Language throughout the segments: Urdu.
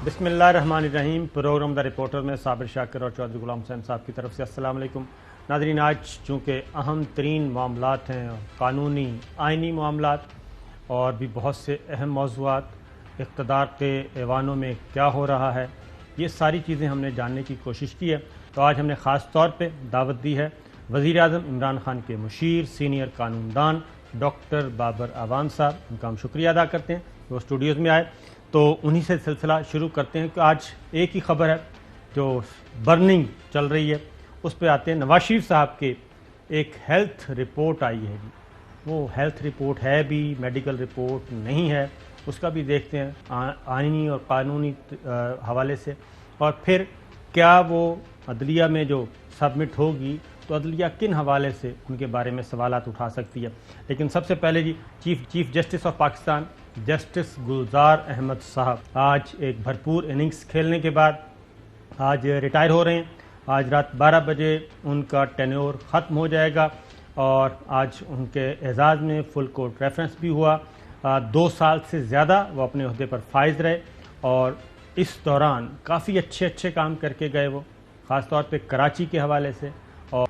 بسم اللہ الرحمن الرحیم۔ پروگرام دا رپورٹر میں صابر شاکر اور چودھری غلام حسین صاحب کی طرف سے السلام علیکم ناظرین۔ آج چونکہ اہم ترین معاملات ہیں، قانونی آئینی معاملات اور بھی بہت سے اہم موضوعات، اقتدار کے ایوانوں میں کیا ہو رہا ہے، یہ ساری چیزیں ہم نے جاننے کی کوشش کی ہے۔ تو آج ہم نے خاص طور پہ دعوت دی ہے وزیر اعظم عمران خان کے مشیر، سینئر قانون دان ڈاکٹر بابر اعوان صاحب، ان کا ہم شکریہ ادا کرتے ہیں وہ اسٹوڈیوز میں آئے۔ تو انہی سے سلسلہ شروع کرتے ہیں کہ آج ایک ہی خبر ہے جو برننگ چل رہی ہے، اس پہ آتے ہیں۔ نواز شریف صاحب کے ایک ہیلتھ رپورٹ آئی ہے جی، وہ ہیلتھ رپورٹ ہے بھی، میڈیکل رپورٹ نہیں ہے، اس کا بھی دیکھتے ہیں آئینی اور قانونی حوالے سے، اور پھر کیا وہ عدلیہ میں جو سبمٹ ہوگی تو عدلیہ کن حوالے سے ان کے بارے میں سوالات اٹھا سکتی ہے۔ لیکن سب سے پہلے جی chief justice of Pakistan justice Gulzar Ahmed صاحب آج ایک بھرپور اننگز کھیلنے کے بعد آج ریٹائر ہو رہے ہیں۔ آج رات 12 بجے ان کا ٹینیور ختم ہو جائے گا اور آج ان کے اعزاز میں فل کورٹ ریفرنس بھی ہوا۔ 2 سال سے زیادہ وہ اپنے عہدے پر فائز رہے اور اس دوران کافی اچھے کام کر کے گئے، وہ خاص طور پہ کراچی کے حوالے سے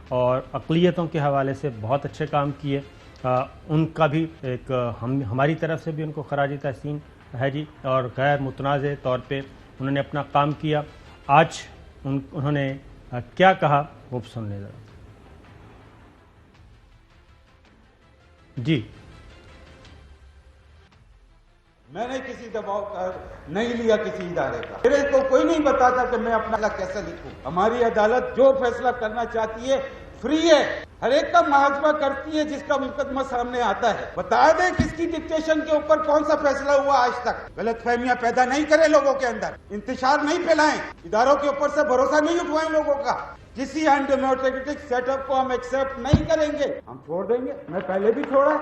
اور اقلیتوں کے حوالے سے بہت اچھے کام کیے۔ ان کا بھی ایک ہماری طرف سے بھی ان کو خراج تحسین ہے جی، اور غیر متنازع طور پہ انہوں نے اپنا کام کیا۔ آج انہوں نے کیا کہا وہ سن لیں ذرا جی۔ میں نے کسی دباؤ کا نہیں لیا کسی ادارے کا، میرے کو کوئی نہیں بتاتا کہ میں اپنا حلق کیسے لکھوں۔ ہماری عدالت جو فیصلہ کرنا چاہتی ہے فری ہے، ہر ایک کا محاسبہ کرتی ہے جس کا مقدمہ سامنے آتا ہے۔ بتا دیں کس کی ڈکٹیشن کے اوپر کون سا فیصلہ ہوا آج تک۔ غلط فہمیاں پیدا نہیں کریں لوگوں کے اندر، انتشار نہیں پھیلائیں، اداروں کے اوپر سے بھروسہ نہیں اٹھوائیں لوگوں کا۔ کسی ڈیموکریٹک سیٹ اپ کو ہم ایکسیپٹ نہیں کریں گے، ہم چھوڑ دیں گے۔ میں پہلے بھی چھوڑا۔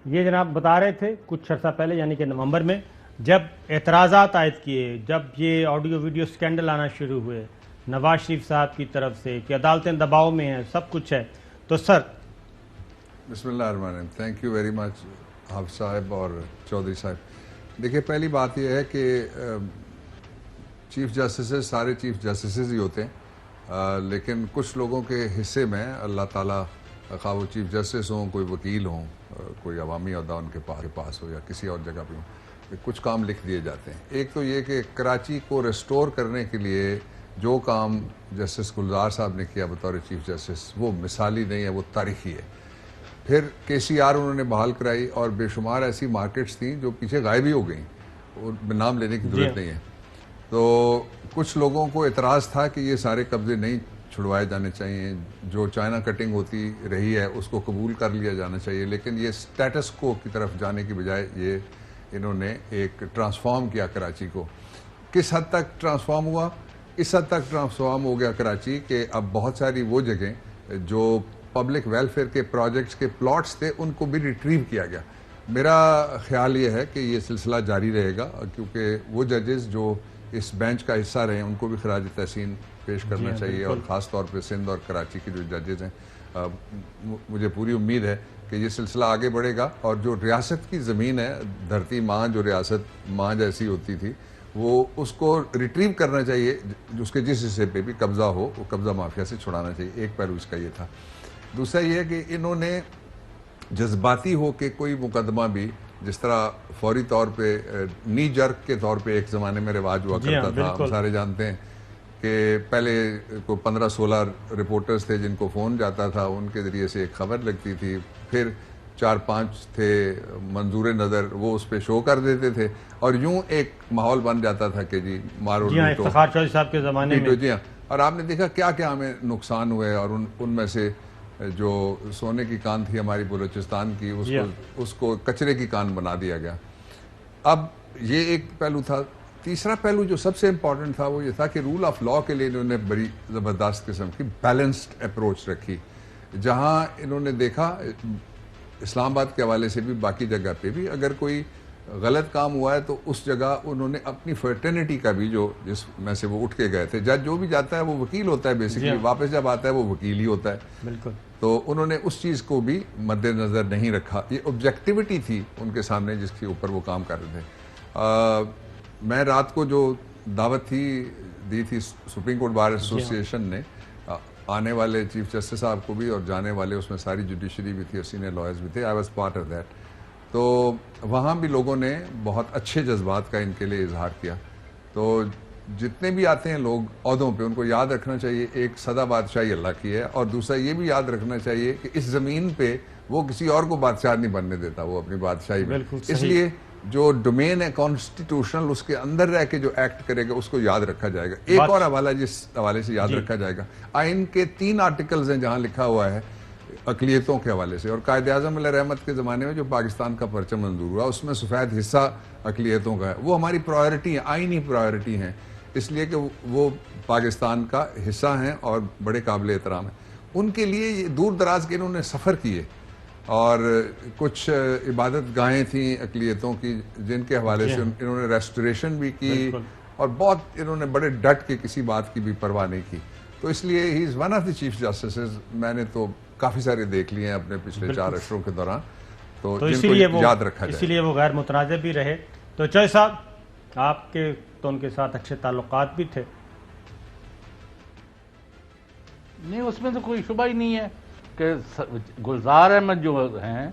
یہ جناب بتا رہے تھے کچھ عرصہ پہلے یعنی کہ نومبر میں جب اعتراضات عائد کیے، جب یہ آڈیو ویڈیو سکینڈل آنا شروع ہوئے نواز شریف صاحب کی طرف سے کہ عدالتیں دباؤ میں ہیں، سب کچھ ہے، تو سر بسم اللہ الرحمن الرحیم۔ تھینک یو ویری مچ حافظ صاحب اور چودھری صاحب۔ دیکھیے پہلی بات یہ ہے کہ چیف جسٹسز سارے چیف جسٹسز ہی ہوتے ہیں، لیکن کچھ لوگوں کے حصے میں اللہ تعالیٰ، خواہ وہ چیف جسٹس ہوں، کوئی وکیل ہوں، کوئی عوامی عہدہ ان کے پاس ہو یا کسی اور جگہ پہ ہو، کچھ کام لکھ دیے جاتے ہیں۔ ایک تو یہ کہ کراچی کو ریسٹور کرنے کے لیے جو کام جسٹس گلزار صاحب نے کیا بطور چیف جسٹس، وہ مثالی نہیں ہے، وہ تاریخی ہے۔ پھر KCR انہوں نے بحال کرائی اور بے شمار ایسی مارکیٹس تھیں جو پیچھے غائب ہی ہو گئیں، اور نام لینے کی ضرورت نہیں ہے۔ تو کچھ لوگوں کو اعتراض تھا کہ یہ سارے قبضے نہیں چھڑوائے جانے چاہیے، جو چائنا کٹنگ ہوتی رہی ہے اس کو قبول کر لیا جانا چاہیے، لیکن یہ سٹیٹس کو کی طرف جانے کی بجائے یہ انہوں نے ایک ٹرانسفارم کیا کراچی کو۔ کس حد تک ٹرانسفارم ہوا؟ اس حد تک ٹرانسفارم ہو گیا کراچی کہ اب بہت ساری وہ جگہیں جو پبلک ویلفیئر کے پروجیکٹس کے پلاٹس تھے ان کو بھی ریٹریو کیا گیا۔ میرا خیال یہ ہے کہ یہ سلسلہ جاری رہے گا، کیونکہ وہ ججز جو اس بینچ کا حصہ رہے ہیں ان کو بھی خراج تحسین پیش کرنا چاہیے، اور خاص طور پہ سندھ اور کراچی کے جو ججز ہیں، مجھے پوری امید ہے کہ یہ سلسلہ آگے بڑھے گا، اور جو ریاست کی زمین ہے، دھرتی ماں جو ریاست ماں جیسی ہوتی تھی، وہ اس کو ریٹریو کرنا چاہیے، اس کے جس حصے پہ بھی قبضہ ہو وہ قبضہ مافیا سے چھڑانا چاہیے۔ ایک پہلو اس کا یہ تھا۔ دوسرا یہ ہے کہ انہوں نے جذباتی ہو کے کوئی مقدمہ بھی، جس طرح فوری طور پہ نی جرک کے طور پہ ایک زمانے میں رواج ہوا کرتا تھا، ہم سارے جانتے ہیں کہ پہلے کو 15-16 رپورٹرز تھے جن کو فون جاتا تھا، ان کے ذریعے سے ایک خبر لگتی تھی، پھر 4-5 تھے منظور نظر، وہ اس پہ شو کر دیتے تھے، اور یوں ایک ماحول بن جاتا تھا کہ جی مارو جی ہاں، افتخار چودھری صاحب کے زمانے میں جی ہاں۔ اور آپ نے دیکھا کیا کیا ہمیں نقصان ہوئے، اور ان میں سے جو سونے کی کان تھی ہماری بلوچستان کی، اس کو کچرے کی کان بنا دیا گیا۔ اب یہ ایک پہلو تھا۔ تیسرا پہلو جو سب سے امپورٹنٹ تھا وہ یہ تھا کہ رول آف لا کے لیے انہوں نے بڑی زبردست قسم کی بیلنسڈ اپروچ رکھی، جہاں انہوں نے دیکھا اسلام آباد کے حوالے سے بھی، باقی جگہ پہ بھی، اگر کوئی غلط کام ہوا ہے تو اس جگہ انہوں نے اپنی فرٹرنٹی کا بھی، جو جس میں سے وہ اٹھ کے گئے تھے، جج جو بھی جاتا ہے وہ وکیل ہوتا ہے بیسیکلی، واپس جب آتا ہے وہ وکیل ہی ہوتا ہے، بالکل، تو انہوں نے اس چیز کو بھی مد نظر نہیں رکھا۔ یہ آبجیکٹیوٹی تھی ان کے سامنے جس کے اوپر وہ کام کر رہے تھے۔ میں رات کو جو دعوت دی تھی سپریم کورٹ بار ایسوسیشن نے آنے والے چیف جسٹس صاحب کو بھی اور جانے والے اس میں ساری جوڈیشری بھی تھی اور سینئر لائرز بھی تھے, I was part of that. تو وہاں بھی لوگوں نے بہت اچھے جذبات کا ان کے لیے اظہار کیا. تو جتنے بھی آتے ہیں لوگ عہدوں پہ, ان کو یاد رکھنا چاہیے ایک سدا بادشاہی اللہ کی ہے, اور دوسرا یہ بھی یاد رکھنا چاہیے کہ اس زمین پہ وہ کسی اور کو بادشاہ نہیں بننے دیتا, وہ اپنی بادشاہی میں. اس لیے جو ڈومین ہے کانسٹیٹیوشنل, اس کے اندر رہ کے جو ایکٹ کرے گا اس کو یاد رکھا جائے گا. ایک اور حوالہ جس حوالے سے یاد رکھا جائے گا, آئین کے 3 آرٹیکلز ہیں جہاں لکھا ہوا ہے اقلیتوں کے حوالے سے, اور قائد اعظم علیہ رحمت کے زمانے میں جو پاکستان کا پرچم منظور ہوا اس میں سفید حصہ اقلیتوں کا ہے. وہ ہماری پرائیورٹی ہیں, آئینی پرائیورٹی ہیں, اس لیے کہ وہ پاکستان کا حصہ ہیں اور بڑے قابل احترام ہیں. ان کے لیے یہ دور دراز کے انہوں نے سفر کیے, اور کچھ عبادت گاہیں تھیں اقلیتوں کی جن کے حوالے سے انہوں نے ریسٹوریشن بھی کی, اور بہت انہوں نے بڑے ڈٹ کے کسی بات کی بھی پرواہ نہیں کی. تو اس لیے ہی is one of the chief justices. میں نے تو کافی سارے دیکھ لیے ہیں اپنے پچھلے 4 عشروں کے دوران, تو جن کو یاد رکھا جائے. اسی لیے وہ غیر متنازع بھی رہے. تو چوہے صاحب, آپ کے تو ان کے ساتھ اچھے تعلقات بھی تھے. نہیں, اس میں تو کوئی شبہ ہی نہیں ہے کہ گلزار احمد جو ہیں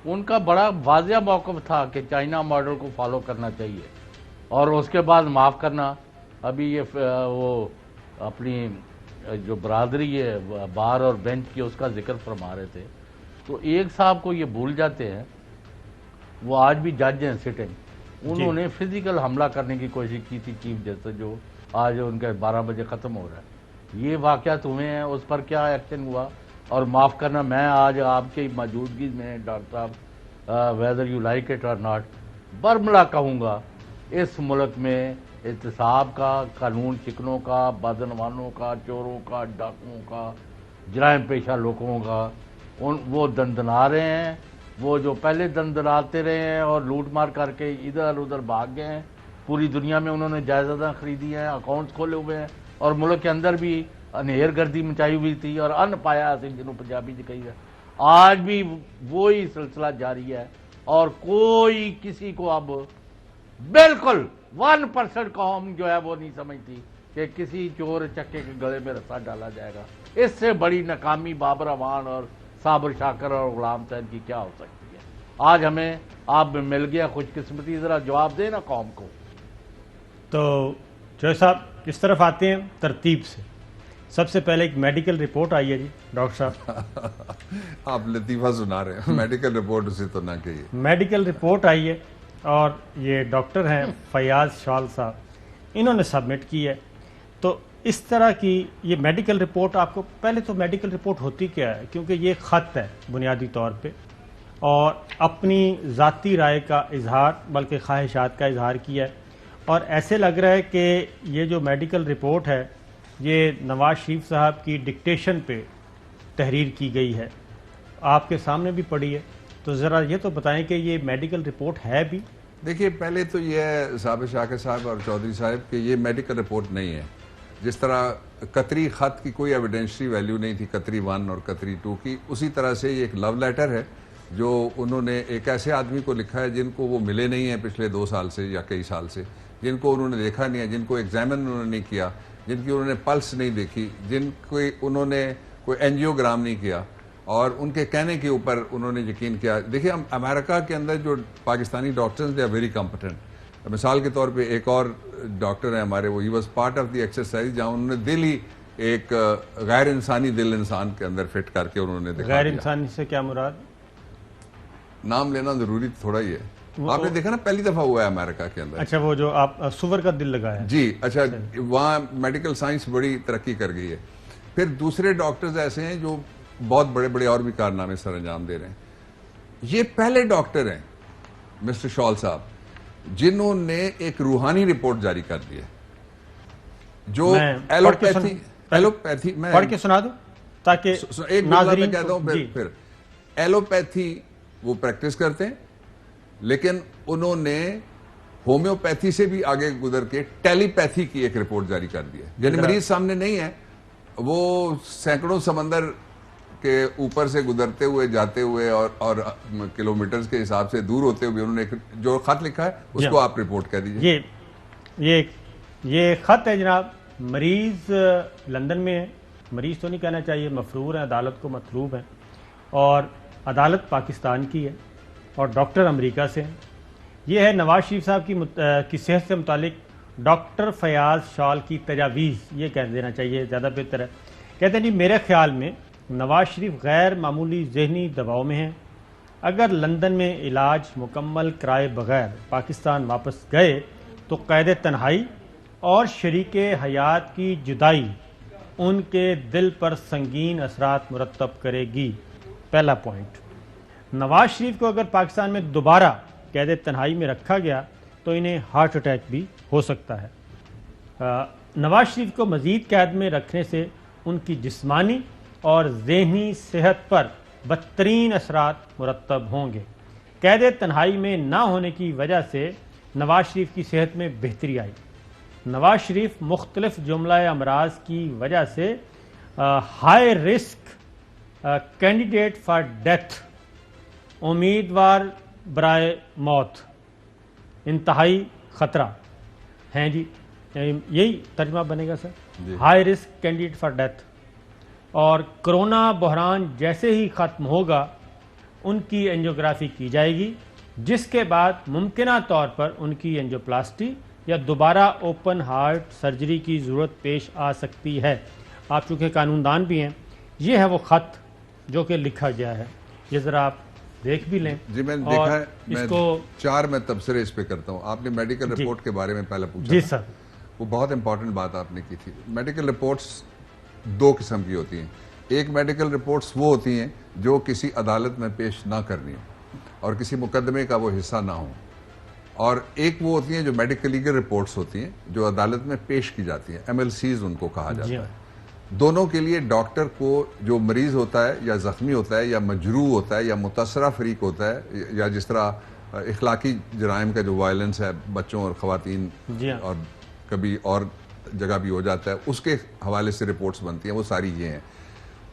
ان کا بڑا واضح موقف تھا کہ چائنا ماڈل کو فالو کرنا چاہیے, اور اس کے بعد معاف کرنا. ابھی یہ وہ اپنی جو برادری ہے بار اور بینچ کی, اس کا ذکر فرما رہے تھے. تو ایک صاحب کو یہ بھول جاتے ہیں, وہ آج بھی جج ہیں سٹنگ, انہوں نے فزیکل حملہ کرنے کی کوشش کی تھی چیف جسٹس, جو آج ان کے 12 بجے ختم ہو رہا ہے. یہ واقعات ہوئے ہیں, اس پر کیا ایکشن ہوا اور معاف کرنا. میں آج آپ کی موجودگی میں ڈاکٹر صاحب, ویدر یو لائک اٹ اور ناٹ, برملا کہوں گا, اس ملک میں احتساب کا, قانون شکنوں کا, بدعنوانوں کا, چوروں کا, ڈاکوؤں کا, جرائم پیشہ لوگوں کا وہ دندنا رہے ہیں. وہ جو پہلے دندناتے رہے ہیں اور لوٹ مار کر کے ادھر ادھر بھاگ گئے ہیں, پوری دنیا میں انہوں نے جائیدادیں خریدی ہیں, اکاؤنٹس کھولے ہوئے ہیں, اور ملک کے اندر بھی انہیر گردی مچائی ہوئی تھی اور ان پایا جنہوں پنجابی کہی ہے. آج بھی وہی سلسلہ جاری ہے, اور کوئی کسی کو اب بالکل 1% قوم جو ہے وہ نہیں سمجھتی کہ کسی چور چکے کے گلے میں رسا ڈالا جائے گا. اس سے بڑی ناکامی بابر امان اور صابر شاکر اور غلام حسین کی کیا ہو سکتی ہے. آج ہمیں آپ مل گیا خوش قسمتی, ذرا جواب دیں نا قوم کو. تو چوہے صاحب اس طرف آتے ہیں ترتیب سے. سب سے پہلے ایک میڈیکل رپورٹ آئی ہے جی ڈاکٹر صاحب. آپ لطیفہ سنا رہے ہیں, میڈیکل رپورٹ اسے تو نہ کہیے. میڈیکل رپورٹ آئی ہے, اور یہ ڈاکٹر ہیں فیاض شال صاحب, انہوں نے سبمٹ کی ہے. تو اس طرح کی یہ میڈیکل رپورٹ, آپ کو پہلے تو میڈیکل رپورٹ ہوتی کیا ہے, کیونکہ یہ خط ہے بنیادی طور پہ, اور اپنی ذاتی رائے کا اظہار بلکہ خواہشات کا اظہار کیا ہے. اور ایسے لگ رہا ہے کہ یہ جو میڈیکل رپورٹ ہے یہ نواز شریف صاحب کی ڈکٹیشن پہ تحریر کی گئی ہے, آپ کے سامنے بھی پڑھی ہے. تو ذرا یہ تو بتائیں کہ یہ میڈیکل رپورٹ ہے بھی. دیکھیے, پہلے تو یہ ہے صابر شاکر صاحب اور چودھری صاحب کہ یہ میڈیکل رپورٹ نہیں ہے. جس طرح قطری خط کی کوئی ایویڈینشری ویلیو نہیں تھی قطری 1 اور قطری 2 کی, اسی طرح سے یہ ایک لو لیٹر ہے جو انہوں نے ایک ایسے آدمی کو لکھا ہے جن کو وہ ملے نہیں ہیں پچھلے 2 سال سے یا کئی سال سے, جن کو انہوں نے دیکھا نہیں ہے, جن کو ایگزامن انہوں نے نہیں کیا, جن کی انہوں نے پلس نہیں دیکھی, جن کو انہوں نے کوئی اینجیوگرام نہیں کیا, اور ان کے کہنے کے اوپر انہوں نے یقین کیا. دیکھیں, امریکہ کے اندر جو Pakistani doctors they are very competent. مثال کے طور پہ ایک اور ڈاکٹر ہیں ہمارے, وہ he was part of the exercise جہاں انہوں نے دل ہی ایک غیر انسانی دل انسان کے اندر فٹ کر کے انہوں نے دکھا دیا. غیر انسانی سے کیا مراد؟ نام لینا ضروری تھوڑا ہی ہے. آپ نے دیکھا نا, پہلی دفعہ ہوا ہے امریکہ کے اندر. اچھا, وہ جو آپ سور کا دل لگایا ہے جی, اچھا, وہاں میڈیکل سائنس بڑی ترقی کر گئی ہے. پھر دوسرے ڈاکٹرز ایسے ہیں جو بہت بڑے بڑے اور بھی کارنامے سر انجام دے رہے ہیں. یہ پہلے ڈاکٹر ہیں مسٹر شال صاحب جنہوں نے ایک روحانی رپورٹ جاری کر دی ہے جو ایلوپیتھی, میں پڑھ کے سنا دوں تاکہ ایک ناظرین کہتا ہوں. پھر ایلوپیتھی وہ پریکٹس کرتے ہیں, لیکن انہوں نے ہومیوپیتھی سے بھی آگے گزر کے ٹیلی پیتھی کی ایک رپورٹ جاری کر دی ہے. یعنی مریض سامنے نہیں ہے, وہ سینکڑوں سمندر کے اوپر سے گزرتے ہوئے جاتے ہوئے اور کلومیٹرز کے حساب سے دور ہوتے ہوئے انہوں نے جو خط لکھا ہے اس کو آپ رپورٹ کر دیجیے. یہ یہ خط ہے جناب، مریض لندن میں ہے، مریض تو نہیں کہنا چاہیے، مفرور ہیں، عدالت کو مطلوب ہیں، اور عدالت پاکستان کی ہے اور ڈاکٹر امریکہ سے ہیں۔ یہ ہے نواز شریف صاحب کی صحت سے متعلق ڈاکٹر فیاض شال کی تجاویز، یہ کہہ دینا چاہیے زیادہ بہتر ہے۔ کہتے ہیں جی میرے خیال میں نواز شریف غیر معمولی ذہنی دباؤ میں ہیں، اگر لندن میں علاج مکمل کرائے بغیر پاکستان واپس گئے تو قید تنہائی اور شریک حیات کی جدائی ان کے دل پر سنگین اثرات مرتب کرے گی۔ پہلا پوائنٹ، نواز شریف کو اگر پاکستان میں دوبارہ قید تنہائی میں رکھا گیا تو انہیں ہارٹ اٹیک بھی ہو سکتا ہے۔ نواز شریف کو مزید قید میں رکھنے سے ان کی جسمانی اور ذہنی صحت پر بدترین اثرات مرتب ہوں گے۔ قید تنہائی میں نہ ہونے کی وجہ سے نواز شریف کی صحت میں بہتری آئی۔ نواز شریف مختلف جملہ امراض کی وجہ سے high risk candidate for death, امیدوار برائے موت، انتہائی خطرہ ہیں جی، یہی ترجمہ بنے گا sir, high risk candidate for death. اور کرونا بحران جیسے ہی ختم ہوگا ان کی اینجیوگرافی کی جائے گی، جس کے بعد ممکنہ طور پر ان کی اینجیوپلاسٹی یا دوبارہ اوپن ہارٹ سرجری کی ضرورت پیش آ سکتی ہے۔ آپ چونکہ قانون دان بھی ہیں، یہ ہے وہ خط جو کہ لکھا گیا ہے، یہ ذرا آپ دیکھ بھی لیں۔ جی میں نے دیکھا ہے، اس میں کو 4 میں تبصرے اس پہ کرتا ہوں۔ آپ نے میڈیکل رپورٹ کے بارے میں پہلے پوچھا جی تھا، سر، وہ بہت امپورٹنٹ بات آپ نے کی تھی۔ میڈیکل رپورٹس 2 قسم کی ہوتی ہیں، ایک میڈیکل رپورٹس وہ ہوتی ہیں جو کسی عدالت میں پیش نہ کرنی ہو اور کسی مقدمے کا وہ حصہ نہ ہو، اور ایک وہ ہوتی ہیں جو میڈیکل لیگل رپورٹس ہوتی ہیں جو عدالت میں پیش کی جاتی ہیں، MLCs ان کو کہا جاتا ہے۔ دونوں کے لیے ڈاکٹر کو جو مریض ہوتا ہے یا زخمی ہوتا ہے یا مجروح ہوتا ہے یا متاثرہ فریق ہوتا ہے، یا جس طرح اخلاقی جرائم کا جو وائلنس ہے بچوں اور خواتین اور کبھی اور جگہ بھی ہو جاتا ہے، اس کے حوالے سے رپورٹس بنتی ہیں، وہ ساری یہ ہیں۔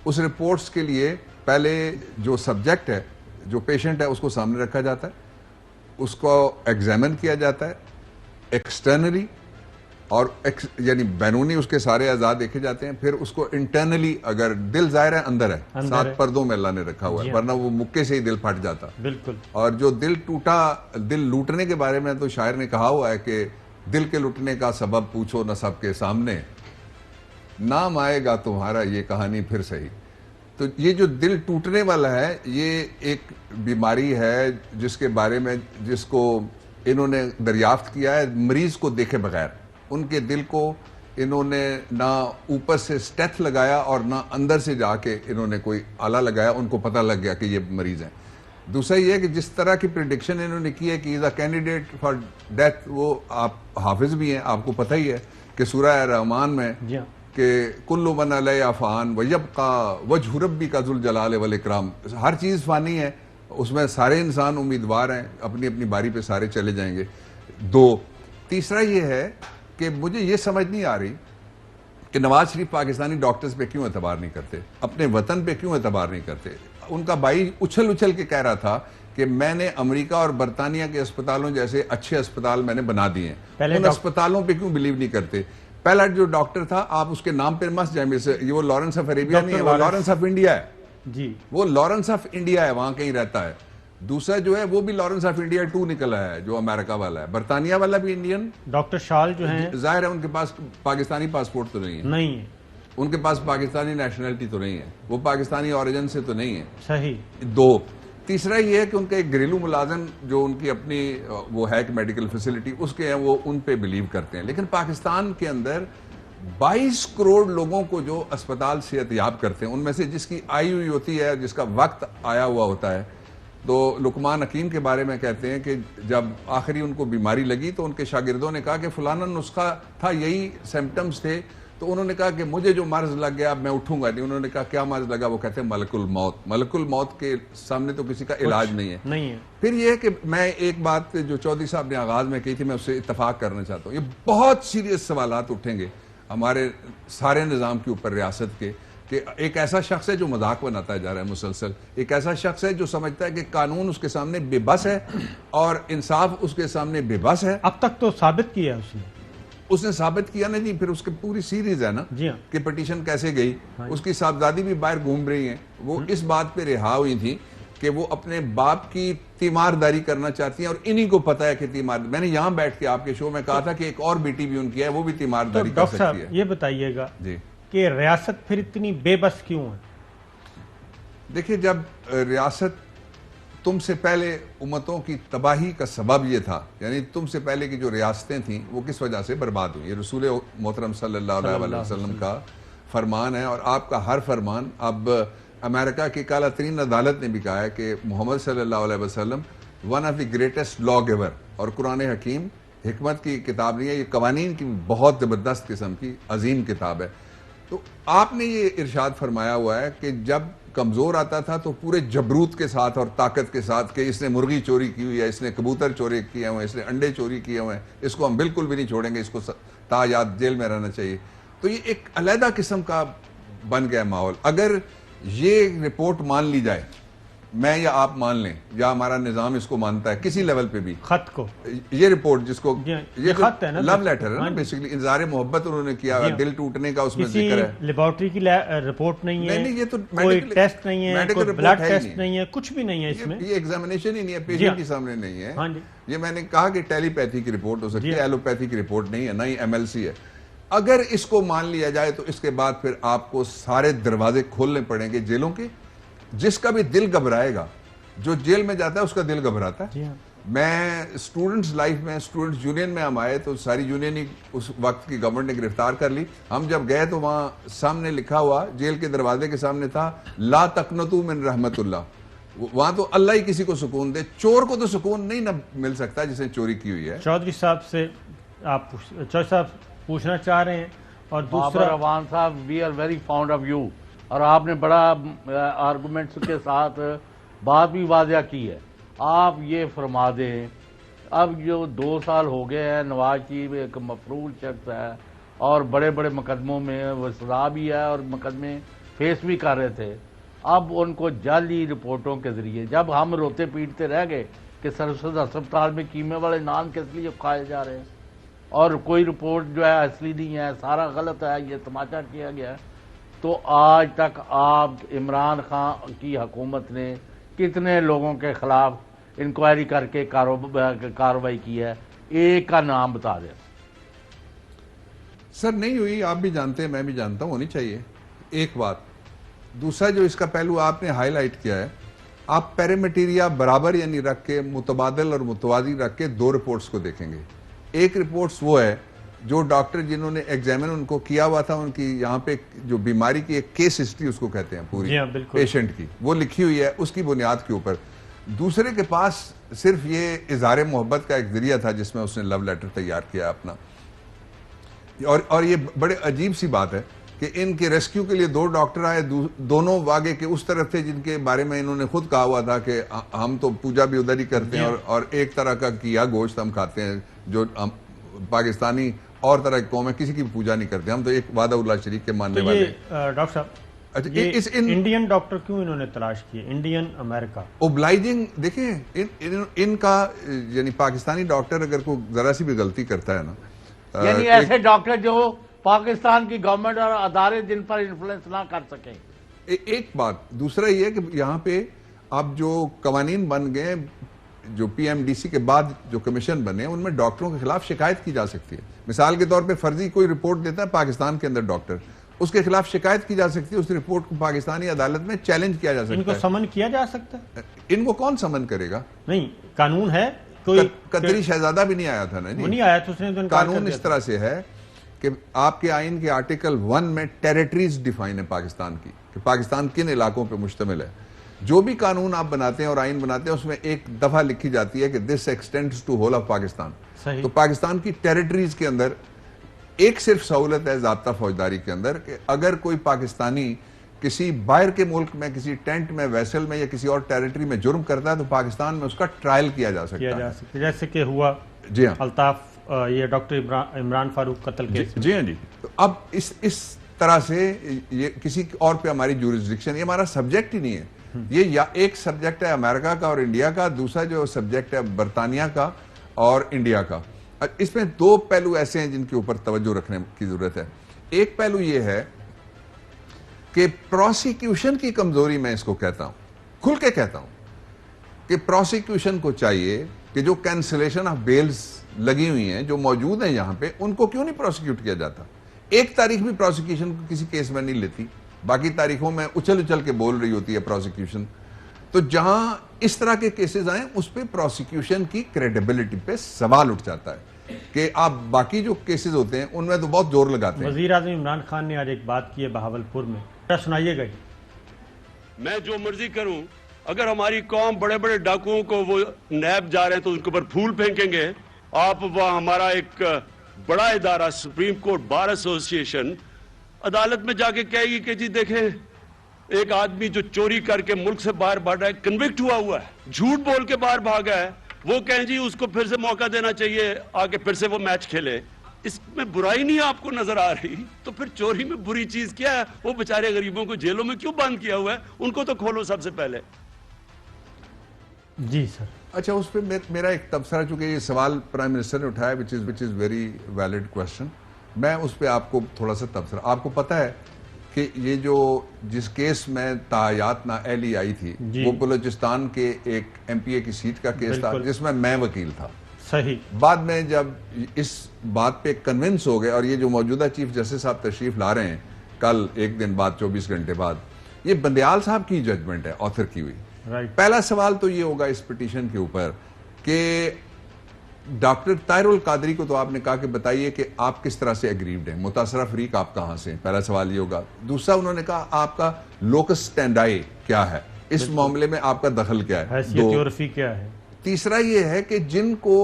اس رپورٹس کے لیے پہلے جو سبجیکٹ ہے، جو پیشنٹ ہے، اس کو سامنے رکھا جاتا ہے، اس کو ایگزامن کیا جاتا ہے ایکسٹرنلی، اور یعنی بیرونی اس کے سارے اعضاء دیکھے جاتے ہیں، پھر اس کو انٹرنلی، اگر دل ظاہر ہے اندر ہے، 7 پردوں میں اللہ نے رکھا ہوا ہے، ورنہ وہ مکے سے ہی دل پھٹ جاتا۔ بالکل۔ اور جو دل ٹوٹا، دل لوٹنے کے بارے میں تو شاعر نے کہا ہوا ہے کہ دل کے لٹنے کا سبب پوچھو نہ سب کے سامنے، نام آئے گا تمہارا یہ کہانی پھر صحیح۔ تو یہ جو دل ٹوٹنے والا ہے، یہ ایک بیماری ہے جس کے بارے میں، جس کو انہوں نے دریافت کیا ہے مریض کو دیکھے بغیر۔ ان کے دل کو انہوں نے نہ اوپر سے سٹیتھ لگایا اور نہ اندر سے جا کے انہوں نے کوئی آلہ لگایا، ان کو پتہ لگ گیا کہ یہ مریض ہیں۔ دوسرا یہ ہے کہ جس طرح کی پریڈکشن انہوں نے کی ہے کہ از اے کینڈیڈیٹ فار ڈیتھ، وہ آپ حافظ بھی ہیں، آپ کو پتہ ہی ہے کہ سورہ رحمان میں کہ کل من علیہا فان ویبقی وجہ ربک ذو الجلال والاکرام، ہر چیز فانی ہے، اس میں سارے انسان امیدوار ہیں، اپنی اپنی باری پہ سارے چلے جائیں گے۔ 2، تیسرا یہ ہے کہ مجھے یہ سمجھ نہیں آ رہی کہ نواز شریف پاکستانی ڈاکٹرز پہ کیوں اعتبار نہیں کرتے، اپنے وطن پہ کیوں اعتبار نہیں کرتے۔ ان کا بھائی اچھل کے کہہ رہا تھا کہ میں نے امریکہ اور برطانیہ کے اسپتالوں جیسے اچھے اسپتال میں نے بنا دیے ہیں، ان اسپتالوں پہ کیوں بلیو نہیں کرتے۔ پہلا جو ڈاکٹر تھا، آپ اس کے نام پہ مست جائیں، یہ وہ لارنس آف عربیہ نہیں ہے، وہ لارنس آف انڈیا ہے جی، وہ لارنس آف انڈیا ہے، وہاں کہیں رہتا ہے۔ دوسرا جو ہے وہ بھی لارنس آف انڈیا 2 نکلا ہے، جو امریکہ والا ہے۔ برطانیہ والا بھی انڈین، ڈاکٹر شال جو ہیں، ظاہر ہے ان کے پاس پاکستانی پاسپورٹ تو نہیں ہے، ان کے پاس پاکستانی نیشنلٹی تو نہیں ہے، وہ پاکستانی اوریجن سے تو نہیں ہے۔ صحیح۔ 2، تیسرا یہ ہے کہ ان کا ایک گھریلو ملازم جو ان کی اپنی وہ ہے کہ میڈیکل فیسلٹی اس کے ہیں، وہ ان پہ بلیو کرتے ہیں۔ لیکن پاکستان کے اندر 22 کروڑ لوگوں کو جو اسپتال صحت یاب کرتے ہیں، ان میں سے جس کی آئی ہوئی ہوتی ہے، جس کا وقت آیا ہوا ہوتا ہے، تو لقمان حکیم کے بارے میں کہتے ہیں کہ جب آخری ان کو بیماری لگی تو ان کے شاگردوں نے کہا کہ فلانا نسخہ تھا، یہی سمپٹمز تھے، تو انہوں نے کہا کہ مجھے جو مرض لگ گیا اب میں اٹھوں گا نہیں۔ انہوں نے کہا کیا مرض لگا؟ وہ کہتے ہیں ملک الموت۔ ملک الموت کے سامنے تو کسی کا علاج نہیں ہے۔ پھر یہ ہے کہ میں ایک بات جو چودھری صاحب نے آغاز میں کہی تھی، میں اس سے اتفاق کرنا چاہتا ہوں، یہ بہت سیریس سوالات اٹھیں گے ہمارے سارے نظام کے اوپر، ریاست کے، کہ ایک ایسا شخص ہے جو مذاق بناتا جا رہا ہے مسلسل، ایک ایسا شخص ہے جو سمجھتا ہے کہ قانون اس کے سامنے بے بس ہے اور انصاف اس کے سامنے بے بس ہے۔ اب تک تو ثابت کیا ہے اس نے، اس نے ثابت کیا نا جی، پھر اس کی پوری سیریز ہے نا جی ہاں کہ پٹیشن کیسے گئی. اس کی صاحبزادی بھی باہر گھوم رہی ہیں، وہ اس بات پہ رہا ہوئی تھی کہ وہ اپنے باپ کی تیمارداری کرنا چاہتی ہیں، اور انہی کو پتا ہے کہ میں نے یہاں بیٹھ کے آپ کے شو میں کہا تھا کہ ایک اور بیٹی بھی ان کی ہے، وہ بھی تیمارداری کر ڈاکٹر سکتی ہے. صاحب یہ بتائیے گا جی کہ ریاست پھر اتنی بے بس کیوں ہے؟ دیکھیں، جب ریاست تم سے پہلے امتوں کی تباہی کا سبب یہ تھا، یعنی تم سے پہلے کی جو ریاستیں تھیں وہ کس وجہ سے برباد ہوئی. یہ رسول محترم صلی اللہ علیہ وسلم کا فرمان ہے، اور آپ کا ہر فرمان. اب امریکہ کی اعلیٰ ترین عدالت نے بھی کہا ہے کہ محمد صلی اللہ علیہ وسلم one of the greatest law giver, اور قرآن حکیم حکمت کی کتاب نہیں ہے، یہ قوانین کی بہت زبردست قسم کی عظیم کتاب ہے. تو آپ نے یہ ارشاد فرمایا ہوا ہے کہ جب کمزور آتا تھا تو پورے جبروت کے ساتھ اور طاقت کے ساتھ کہ اس نے مرغی چوری کی ہوئی ہے، اس نے کبوتر چوری کیے ہوئے ہیں، اس نے انڈے چوری کیے ہوئے ہیں، اس کو ہم بالکل بھی نہیں چھوڑیں گے، اس کو تا یاد جیل میں رہنا چاہیے. تو یہ ایک علیحدہ قسم کا بن گیا ماحول. اگر یہ رپورٹ مان لی جائے، میں یا آپ مان لیں یا ہمارا نظام اس کو مانتا ہے کسی لیول پہ بھی، خط کو یہ رپورٹ جس کو یہ خط ہے نا، لو لیٹر ہے نا، بیسیکلی اظہار محبت انہوں نے کیا، دل ٹوٹنے کا اس میں کسی ذکر ہے. لیبارٹری کی رپورٹ نہیں ہے، نہیں، یہ تو کوئی ٹیسٹ نہیں ہے، میڈیکل کوئی رپورٹ بلڈ ہے ہی ٹیسٹ نہیں. نہیں ہے، کچھ بھی نہیں ہے اس میں. یہ ایگزامینیشن ہی نہیں ہے، پیشنٹ کے سامنے نہیں ہے. ہاں جی یہ میں نے کہا کہ ٹیلی پیتھی کی رپورٹ ہو سکتی ہے، ایلوپیتھی کی رپورٹ نہیں ہے، نہ ہی ایم ایل سی ہے. اگر اس کو مان لیا جائے تو اس کے بعد پھر آپ کو سارے دروازے کھولنے پڑیں گے جیلوں کے. جس کا بھی دل گھبرائے گا، جو جیل میں جاتا ہے اس کا دل گھبراتا ہے. جی ہاں میں اسٹوڈنٹس لائف میں اسٹوڈنٹس یونین میں ہم آئے تو ساری یونین ہی اس وقت کی گورنمنٹ نے گرفتار کر لی. ہم جب گئے تو وہاں سامنے لکھا ہوا جیل کے دروازے کے سامنے تھا لا تقنطوا من رحمت اللہ. وہاں تو اللہ ہی کسی کو سکون دے، چور کو تو سکون نہیں نہ مل سکتا جس نے چوری کی ہوئی ہے. چودھری صاحب سے آپ چودھری صاحب پوچھنا چاہ رہے ہیں. اور دوسرا روان صاحب، we are very fond of you, اور آپ نے بڑا آرگومنٹس کے ساتھ بات بھی واضح کی ہے. آپ یہ فرما دیں، اب جو 2 سال ہو گئے ہیں، نواز شریف ایک مفرور شخص ہے اور بڑے بڑے مقدموں میں وہ سزا بھی ہے اور مقدمے فیس بھی کر رہے تھے. اب ان کو جعلی رپورٹوں کے ذریعے جب ہم روتے پیٹتے رہ گئے کہ سرسد ہسپتال میں کیمے والے نان کس لیے کھائے جا رہے ہیں اور کوئی رپورٹ جو ہے اصلی نہیں ہے، سارا غلط ہے، یہ تماشا کیا گیا ہے. تو آج تک آپ عمران خان کی حکومت نے کتنے لوگوں کے خلاف انکوائری کر کے کارروائی کی ہے؟ ایک کا نام بتا دیں. سر نہیں ہوئی، آپ بھی جانتے ہیں، میں بھی جانتا ہوں، ہونی چاہیے. ایک بات. دوسرا جو اس کا پہلو آپ نے ہائی لائٹ کیا ہے، آپ پیرامیٹیریا برابر یعنی رکھ کے متبادل اور متوازی رکھ کے 2 رپورٹس کو دیکھیں گے. ایک رپورٹس وہ ہے جو ڈاکٹر جنہوں نے ایگزامن ان کو کیا ہوا تھا، ان کی یہاں پہ جو بیماری کی ایک کیس ہسٹری اس کو کہتے ہیں پوری پیشنٹ کی، وہ لکھی ہوئی ہے اس کی بنیاد کے اوپر. دوسرے کے پاس صرف یہ اظہار محبت کا ایک ذریعہ تھا جس میں اس نے لو لیٹر تیار کیا اپنا. اور یہ بڑے عجیب سی بات ہے کہ ان کے ریسکیو کے لیے 2 ڈاکٹر آئے، دونوں واگے کے اس طرف تھے جن کے بارے میں انہوں نے خود کہا ہوا تھا کہ ہم تو پوجا بھی ادھر ہی کرتے ہیں اور ایک طرح کا کیا گوشت ہم کھاتے ہیں جو پاکستانی اور طرح کی قوم ہے، کسی کی پوجا نہیں کرتے، ہم تو ایک وعدہ اللہ شریف کے ماننے والے ہیں. ڈاکٹر صاحب انڈین ڈاکٹر کیوں انہوں نے تلاش کیے؟ انڈین امریکہ اوبلائجنگ. دیکھیں ان کا یعنی پاکستانی ڈاکٹر اگر کوئی ذرا سی بھی غلطی کرتا ہے نا، یعنی ایسے ڈاکٹر جو پاکستان کی گورنمنٹ اور ادارے جن پر انفلوئنس نہ کر سکیں. ایک بات. دوسرا یہ ہے کہ یہاں پہ اب جو قوانین بن گئے، جو پی ایم ڈی سی کے بعد جو کمیشن بنے، ان میں ڈاکٹروں کے خلاف شکایت کی جا سکتی ہے. مثال کے طور پہ فرضی کوئی رپورٹ دیتا ہے پاکستان کے اندر ڈاکٹر، اس کے خلاف شکایت کی جا سکتی ہے، اس رپورٹ کو پاکستانی عدالت میں چیلنج کیا جا سکتا ہے. ان کو سمن کیا جا سکتا ہے؟ ان کو کون سمن کرے گا؟ نہیں، قانون ہے. کوئی قطری شہزادہ بھی نہیں آیا تھا نا جی. وہ نہیں آیا تو اس نے تو انکار کر دیا. قانون اس طرح سے ہے کہ آپ کے آئین کے آرٹیکل 1 میں ٹیریٹریز ڈیفائن ہے پاکستان کی، کہ پاکستان کن علاقوں پہ مشتمل ہے. جو بھی قانون آپ بناتے ہیں اور آئین بناتے ہیں اس میں ایک دفعہ لکھی جاتی ہے کہ this extends to whole of Pakistan. تو پاکستان کی ٹیریٹریز کے اندر ایک صرف سہولت ہے ضابطہ فوجداری کے اندر کہ اگر کوئی پاکستانی کسی باہر کے ملک میں کسی ٹینٹ میں، ویسل میں یا کسی اور ٹیریٹری میں جرم کرتا ہے تو پاکستان میں اس کا ٹرائل کیا جا سکتا ہے، جیسے کہ ہوا جی ہاں الطاف یہ ڈاکٹر عمران فاروق قتل کیس. جی ہاں جی. تو اب اس طرح سے یہ کسی اور پہ ہماری جورسڈکشن، یہ ہمارا سبجیکٹ ہی نہیں ہے. یہ یا ایک سبجیکٹ ہے امریکہ کا اور انڈیا کا، دوسرا جو سبجیکٹ ہے برطانیہ کا اور انڈیا کا. اس میں دو پہلو ایسے ہیں جن کے اوپر توجہ رکھنے کی ضرورت ہے. ایک پہلو یہ ہے کہ پروسیکیوشن کی کمزوری، میں اس کو کہتا ہوں، کھل کے کہتا ہوں کہ پروسیکیوشن کو چاہیے کہ جو کینسلیشن آف بیلز لگی ہوئی ہیں جو موجود ہیں یہاں پہ، ان کو کیوں نہیں پروسیکیوٹ کیا جاتا؟ ایک تاریخ بھی پروسیکیوشن کو کسی کیس میں نہیں لیتی، باقی تاریخوں میں اچھل کے بول رہی ہوتی ہے پروسیکیوشن. تو جہاں اس طرح کے کیسز آئیں اس پہ پروسیکیوشن کی کریڈیبلٹی پہ سوال اٹھ جاتا ہے کہ آپ باقی جو کیسز ہوتے ہیں ان میں تو بہت زور لگاتے ہیں. وزیر اعظم عمران خان نے آج ایک بات کی ہے بہاولپور میں، سنائیے گا. میں جو مرضی کروں، اگر ہماری قوم بڑے بڑے ڈاکوؤں کو وہ نیب جا رہے ہیں تو ان کے اوپر پھول پھینکیں گے. آپ وہاں ہمارا ایک بڑا ادارہ سپریم کورٹ بار ایسوسی ایشن عدالت میں جا کے کہے گی کہ جی دیکھیں ایک آدمی جو چوری کر کے ملک سے باہر بھاگ رہا ہے، کنوکٹ ہوا ہے، جھوٹ بول کے باہر بھاگا ہے، وہ کہیں جی اس کو پھر سے موقع دینا چاہیے آگے پھر سے وہ میچ کھیلے. اس میں برائی نہیں آپ کو نظر آ رہی تو پھر چوری میں بری چیز کیا ہے؟ وہ بیچارے غریبوں کو جیلوں میں کیوں بند کیا ہوا ہے؟ ان کو تو کھولو سب سے پہلے. جی سر. اچھا، اس پہ میرا ایک تبصرہ، چونکہ یہ سوال پرائم منسٹر نے اٹھایا which is very valid question، میں اس پہ آپ کو تھوڑا سا تبصرہ. آپ کو پتا ہے کہ یہ جو جس کیس میں تاحیات نااہلی آئی تھی وہ بلوچستان کے ایک ایم پی اے کی سیٹ کا کیس تھا جس میں وکیل تھا. صحیح. بعد میں جب اس بات پہ کنونس ہو گئے، اور یہ جو موجودہ چیف جسٹس صاحب تشریف لا رہے ہیں کل، ایک دن بعد 24 گھنٹے بعد، یہ بندیال صاحب کی ججمنٹ ہے آتھر کی ہوئی. پہلا سوال تو یہ ہوگا اس پٹیشن کے اوپر کہ ڈاکٹر طاہر القادری کو تو آپ نے کہا کہ بتائیے کہ آپ کس طرح سے اگریوڈ ہیں، متاثرہ فریق آپ کہاں سے ہیں، پہلا سوال یہ ہوگا. دوسرا انہوں نے کہا آپ کا لوکس سٹینڈائی کیا ہے، اس معاملے میں آپ کا دخل کیا ہے، حیثیت عرفی کیا ہے. تیسرا یہ ہے کہ جن کو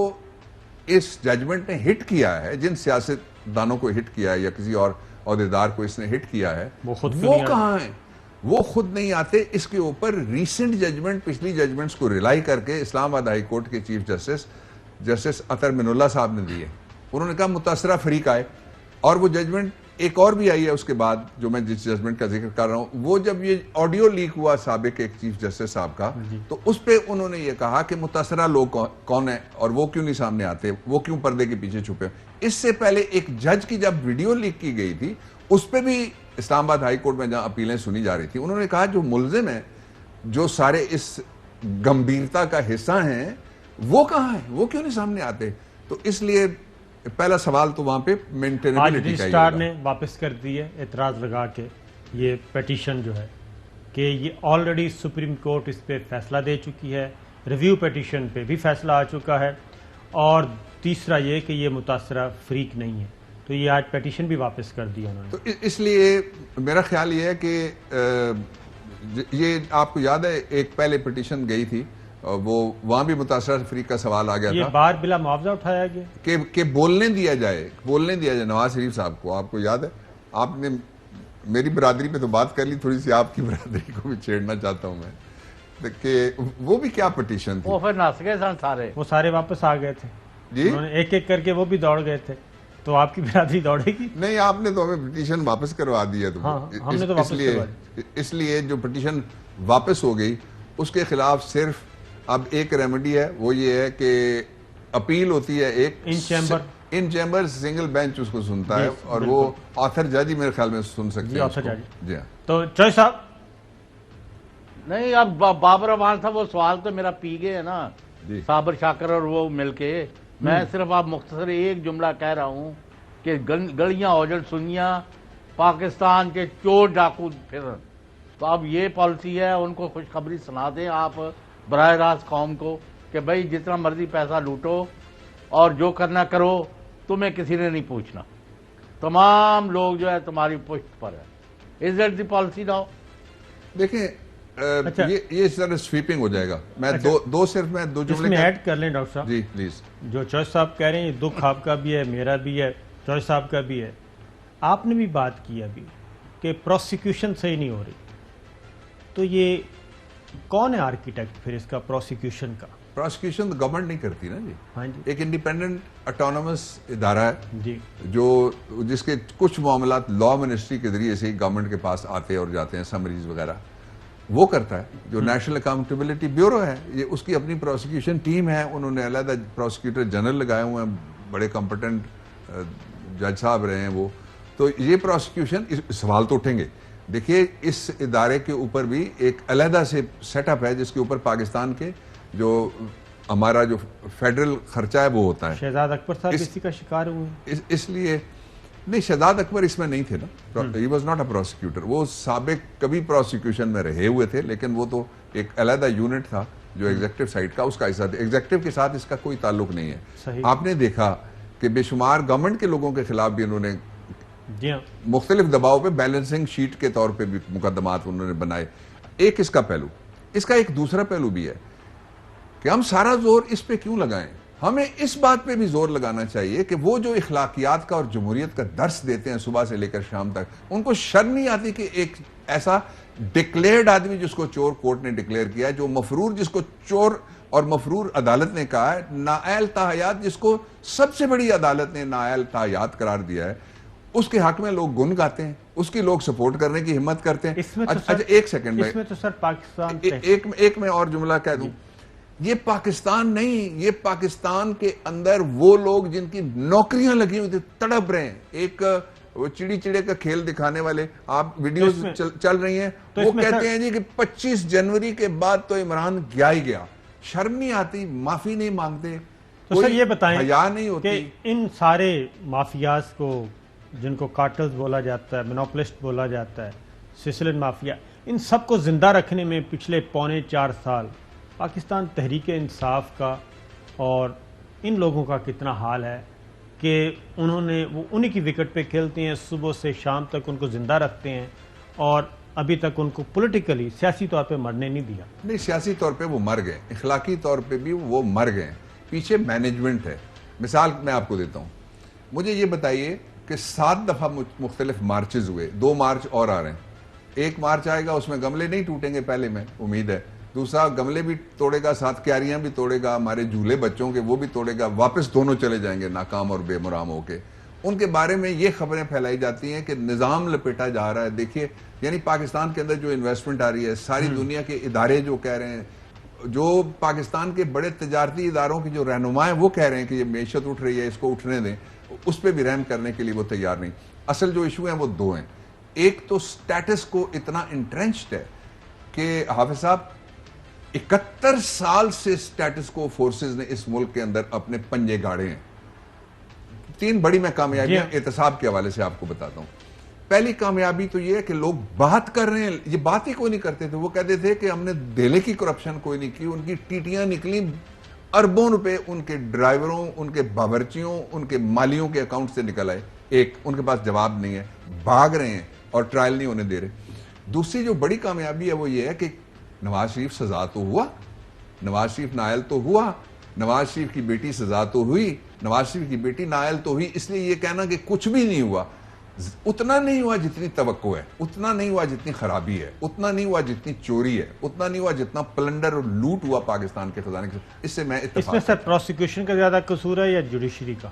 اس ججمنٹ نے ہٹ کیا ہے، جن سیاست دانوں کو ہٹ کیا ہے یا کسی اور عہدیدار کو اس نے ہٹ کیا ہے، وہ کہاں ہیں؟ وہ خود نہیں آتے. اس کے اوپر ریسنٹ ججمنٹ، پچھلی ججمنٹس کو ریلائی کر کے اسلام آباد ہائی کورٹ کے چیف جسٹس اطہر من اللہ صاحب نے دیے. انہوں نے کہا متاثرہ فریق آئے، اور وہ ججمنٹ ایک اور بھی آئی ہے اس کے بعد جو میں جس ججمنٹ کا ذکر کر رہا ہوں. وہ جب یہ آڈیو لیک ہوا سابق ایک چیف جسٹس صاحب کا، تو اس پہ انہوں نے یہ کہا کہ متاثرہ لوگ کون ہیں اور وہ کیوں نہیں سامنے آتے، وہ کیوں پردے کے پیچھے چھپے. اس سے پہلے ایک جج کی جب ویڈیو لیک کی گئی تھی اس پہ بھی اسلام آباد ہائی کورٹ میں جہاں اپیلیں سنی جا رہی تھی، انہوں نے کہا جو ملزم ہیں، جو سارے اس گمبھیرتا کا حصہ ہیں، وہ کہاں ہیں، وہ کیوں نہیں سامنے آتے. تو اس لیے پہلا سوال تو وہاں پہ مینٹینیبلٹی کا ہی ہوگا. آج نے واپس کر دی ہے اعتراض لگا کے یہ پیٹیشن جو ہے کہ یہ آلریڈی سپریم کورٹ اس پہ فیصلہ دے چکی ہے، ریویو پیٹیشن پہ بھی فیصلہ آ چکا ہے، اور تیسرا یہ کہ یہ متاثرہ فریق نہیں ہے. تو یہ آج پیٹیشن بھی واپس کر دیا انہوں نے. تو اس لیے میرا خیال یہ ہے کہ یہ آپ کو یاد ہے ایک پہلے پیٹیشن گئی تھی، وہ وہاں بھی متاثرہ فریق کا سوال آ گیا تھا، یہ بار بلا معاوضہ اٹھایا گیا کہ بولنے دیا جائے نواز شریف صاحب کو. آپ کو یاد ہے، آپ نے میری برادری پہ تو بات کر لی، تھوڑی سی آپ کی برادری کو بھی چھیڑنا چاہتا ہوں میں کہ وہ بھی کیا پیٹیشن تھی. وہ پھر نس گئے سن سارے، وہ سارے واپس آ گئے تھے جی، انہوں نے ایک ایک کر کے وہ بھی دوڑ گئے تھے. تو آپ کی برادری دوڑے گی نہیں، آپ نے تو ہمیں پٹیشن واپس کروا دی ہے. ہم نے تو واپس کروا دی. اس لیے جو پٹیشن واپس ہو گئی اس کے خلاف صرف اب ایک ریمیڈی ہے، وہ یہ ہے کہ اپیل ہوتی ہے ایک ان چیمبر سنگل بینچ اس کو سنتا ہے، اور وہ آتھر جج میرے خیال میں سن سکتے ہیں. جی ہاں. تو چوہے صاحب نہیں، اب بابر امان صاحب وہ سوال تو میرا پی گئے ہے نا، صابر شاکر اور وہ مل کے. میں صرف آپ مختصر ایک جملہ کہہ رہا ہوں کہ گلیاں اوجڑ سنیاں، پاکستان کے چور ڈاکو پھر. تو اب یہ پالیسی ہے، ان کو خوشخبری سنا دیں آپ براہ راست قوم کو کہ بھائی جتنا مرضی پیسہ لوٹو اور جو کرنا کرو، تمہیں کسی نے نہیں پوچھنا، تمام لوگ جو ہے تمہاری پشت پر ہے. Is that the policy now? دیکھیں یہ اس طرح سویپنگ ہو جائے گا. میں دو جملے میں ایڈ کر لیں ڈاکٹر صاحب. جی پلیز. جو چوہے صاحب کہہ رہے ہیں دکھ آپ کا بھی ہے، میرا بھی ہے، چوہے صاحب کا بھی ہے. آپ نے بھی بات کی ابھی کہ پروسیکیوشن صحیح نہیں ہو رہی، تو یہ کون ہے آرکیٹیکٹ پھر اس کا پروسیکیوشن کا؟ پروسیکیوشن گورنمنٹ نہیں کرتی نا جی. ہاں جی. ایک انڈیپینڈنٹ اٹانومس ادارہ ہے جی، جس کے کچھ معاملات لا منسٹری کے ذریعے سے گورنمنٹ کے پاس آتے اور جاتے ہیں، سمریز وغیرہ وہ کرتا ہے. جو نیشنل اکاؤنٹیبلٹی بیورو ہے، یہ اس کی اپنی پروسیکیوشن ٹیم ہے، انہوں نے علیحدہ پروسیکیوٹر جنرل لگائے ہوئے ہیں، بڑے کمپٹنٹ جج صاحب رہے ہیں وہ. تو یہ پروسیکیوشن سوال تو اٹھیں گے. دیکھیے اس ادارے کے اوپر بھی ایک علیحدہ سے سیٹ اپ ہے جس کے اوپر پاکستان کے جو ہمارا جو فیڈرل خرچہ ہے وہ ہوتا ہے. شہزاد اکبر صاحب اسی کا شکار ہوئے ہیں. اس لیے نہیں, شہزاد اکبر اس میں نہیں تھے نا, he was not a prosecutor. وہ سابق کبھی پروسیکیوشن میں رہے ہوئے تھے لیکن وہ تو ایک علیحدہ یونٹ تھا جو ایگزیکٹو سائٹ کا, اس کا حصہ تھا. ایگزیکٹو کے ساتھ اس کا کوئی تعلق نہیں ہے. آپ نے دیکھا کہ بے شمار گورنمنٹ کے لوگوں کے خلاف بھی انہوں نے مختلف دباؤ پہ بیلنسنگ شیٹ کے طور پہ بھی مقدمات انہوں نے بنائے. ایک اس کا پہلو. اس کا ایک دوسرا پہلو بھی ہے کہ ہم سارا زور اس پہ کیوں لگائیں. ہمیں اس بات پہ بھی زور لگانا چاہیے کہ وہ جو اخلاقیات کا اور جمہوریت کا درس دیتے ہیں صبح سے لے کر شام تک, ان کو شرم نہیں آتی کہ ایک ایسا ڈکلیئرڈ آدمی جس کو چور کورٹ نے ڈکلیئر کیا ہے, جو مفرور جس کو چور اور مفرور عدالت نے کہا ہے, نااہل تاحیات جس کو سب سے بڑی عدالت نے نااہل تاحیات قرار دیا ہے, اس کے حق میں لوگ گن گاتے ہیں, اس کی لوگ سپورٹ کرنے کی ہمت کرتے ہیں. اچھا ایک سیکنڈ میں, اس میں تو سر پاکستان ایک میں اور جملہ کہہ دوں. یہ پاکستان نہیں, یہ پاکستان کے اندر وہ لوگ جن کی نوکریاں لگی ہوئی تھی تڑپ رہے ہیں. ایک وہ چڑی چڑے کا کھیل دکھانے والے آپ ویڈیوز چل رہی ہیں, وہ کہتے ہیں جی کہ 25 جنوری کے بعد تو عمران گیا ہی گیا. شرم نہیں آتی, معافی نہیں مانگتے, تو سر یہ بتائیں حیا نہیں ہوتی کہ ان سارے مافیاز کو جن کو کارٹلز بولا جاتا ہے, مونوپولسٹ بولا جاتا ہے, سسلن مافیا, ان سب کو زندہ رکھنے میں پچھلے 3.25 سال پاکستان تحریک انصاف کا اور ان لوگوں کا کتنا حال ہے کہ انہوں نے وہ انہی کی وکٹ پہ کھیلتے ہیں, صبح سے شام تک ان کو زندہ رکھتے ہیں اور ابھی تک ان کو پولیٹیکلی سیاسی طور پہ مرنے نہیں دیا. نہیں, سیاسی طور پہ وہ مر گئے, اخلاقی طور پہ بھی وہ مر گئے. پیچھے مینجمنٹ ہے. مثال میں آپ کو دیتا ہوں. مجھے یہ بتائیے کہ 7 دفعہ مختلف مارچز ہوئے, 2 مارچ اور آ رہے ہیں. ایک مارچ آئے گا اس میں گملے نہیں ٹوٹیں گے پہلے میں امید ہے, دوسرا گملے بھی توڑے گا, 7 کیاریاں بھی توڑے گا, ہمارے جھولے بچوں کے وہ بھی توڑے گا, واپس دونوں چلے جائیں گے ناکام اور بے مرام ہو کے. ان کے بارے میں یہ خبریں پھیلائی جاتی ہیں کہ نظام لپیٹا جا رہا ہے. دیکھیے یعنی پاکستان کے اندر جو انویسٹمنٹ آ رہی ہے, ساری دنیا کے ادارے جو کہہ رہے ہیں, جو پاکستان کے بڑے تجارتی اداروں کی جو رہنما ہیں وہ کہہ رہے ہیں کہ یہ معیشت اٹھ رہی ہے, اس کو اٹھنے دیں, اس پہ بھی رحم کرنے کے لیے وہ تیار نہیں. اصل جو ایشو ہیں وہ 2 ہیں. ایک تو سٹیٹس کو اتنا انٹرنچڈ ہے کہ حافظ صاحب 71 سال سے سٹیٹس کو فورسز نے اس ملک کے اندر اپنے پنجے گاڑے ہیں. 3 بڑی میں کامیابیاں احتساب کے حوالے سے آپ کو بتاتا ہوں. پہلی کامیابی تو یہ ہے کہ لوگ بات کر رہے ہیں, یہ بات ہی کوئی نہیں کرتے تھے. وہ کہتے تھے کہ ہم نے دہلی کی کرپشن کوئی نہیں کی, ان کی ٹیٹیاں نکلی, اربوں روپے ان کے ڈرائیوروں, ان کے باورچیوں, ان کے مالیوں کے اکاؤنٹ سے نکل آئے. ایک ان کے پاس جواب نہیں ہے, بھاگ رہے ہیں اور ٹرائل نہیں ہونے دے رہے. دوسری جو بڑی کامیابی ہے وہ یہ ہے کہ نواز شریف سزا تو ہوا, نواز شریف نائل تو ہوا, نواز شریف کی بیٹی سزا تو ہوئی, نواز شریف کی بیٹی نائل تو ہوئی. اس لیے یہ کہنا کہ کچھ بھی نہیں ہوا, اتنا نہیں ہوا جتنی توقع ہے, اتنا نہیں ہوا جتنی خرابی ہے, اتنا نہیں ہوا جتنی چوری ہے, اتنا نہیں ہوا جتنا پلنڈر اور لوٹ ہوا پاکستان کے خزانے کے. اس سے میں اتفاق. اس میں سر پروسیکیوشن کا زیادہ قصور ہے یا جوڈیشری کا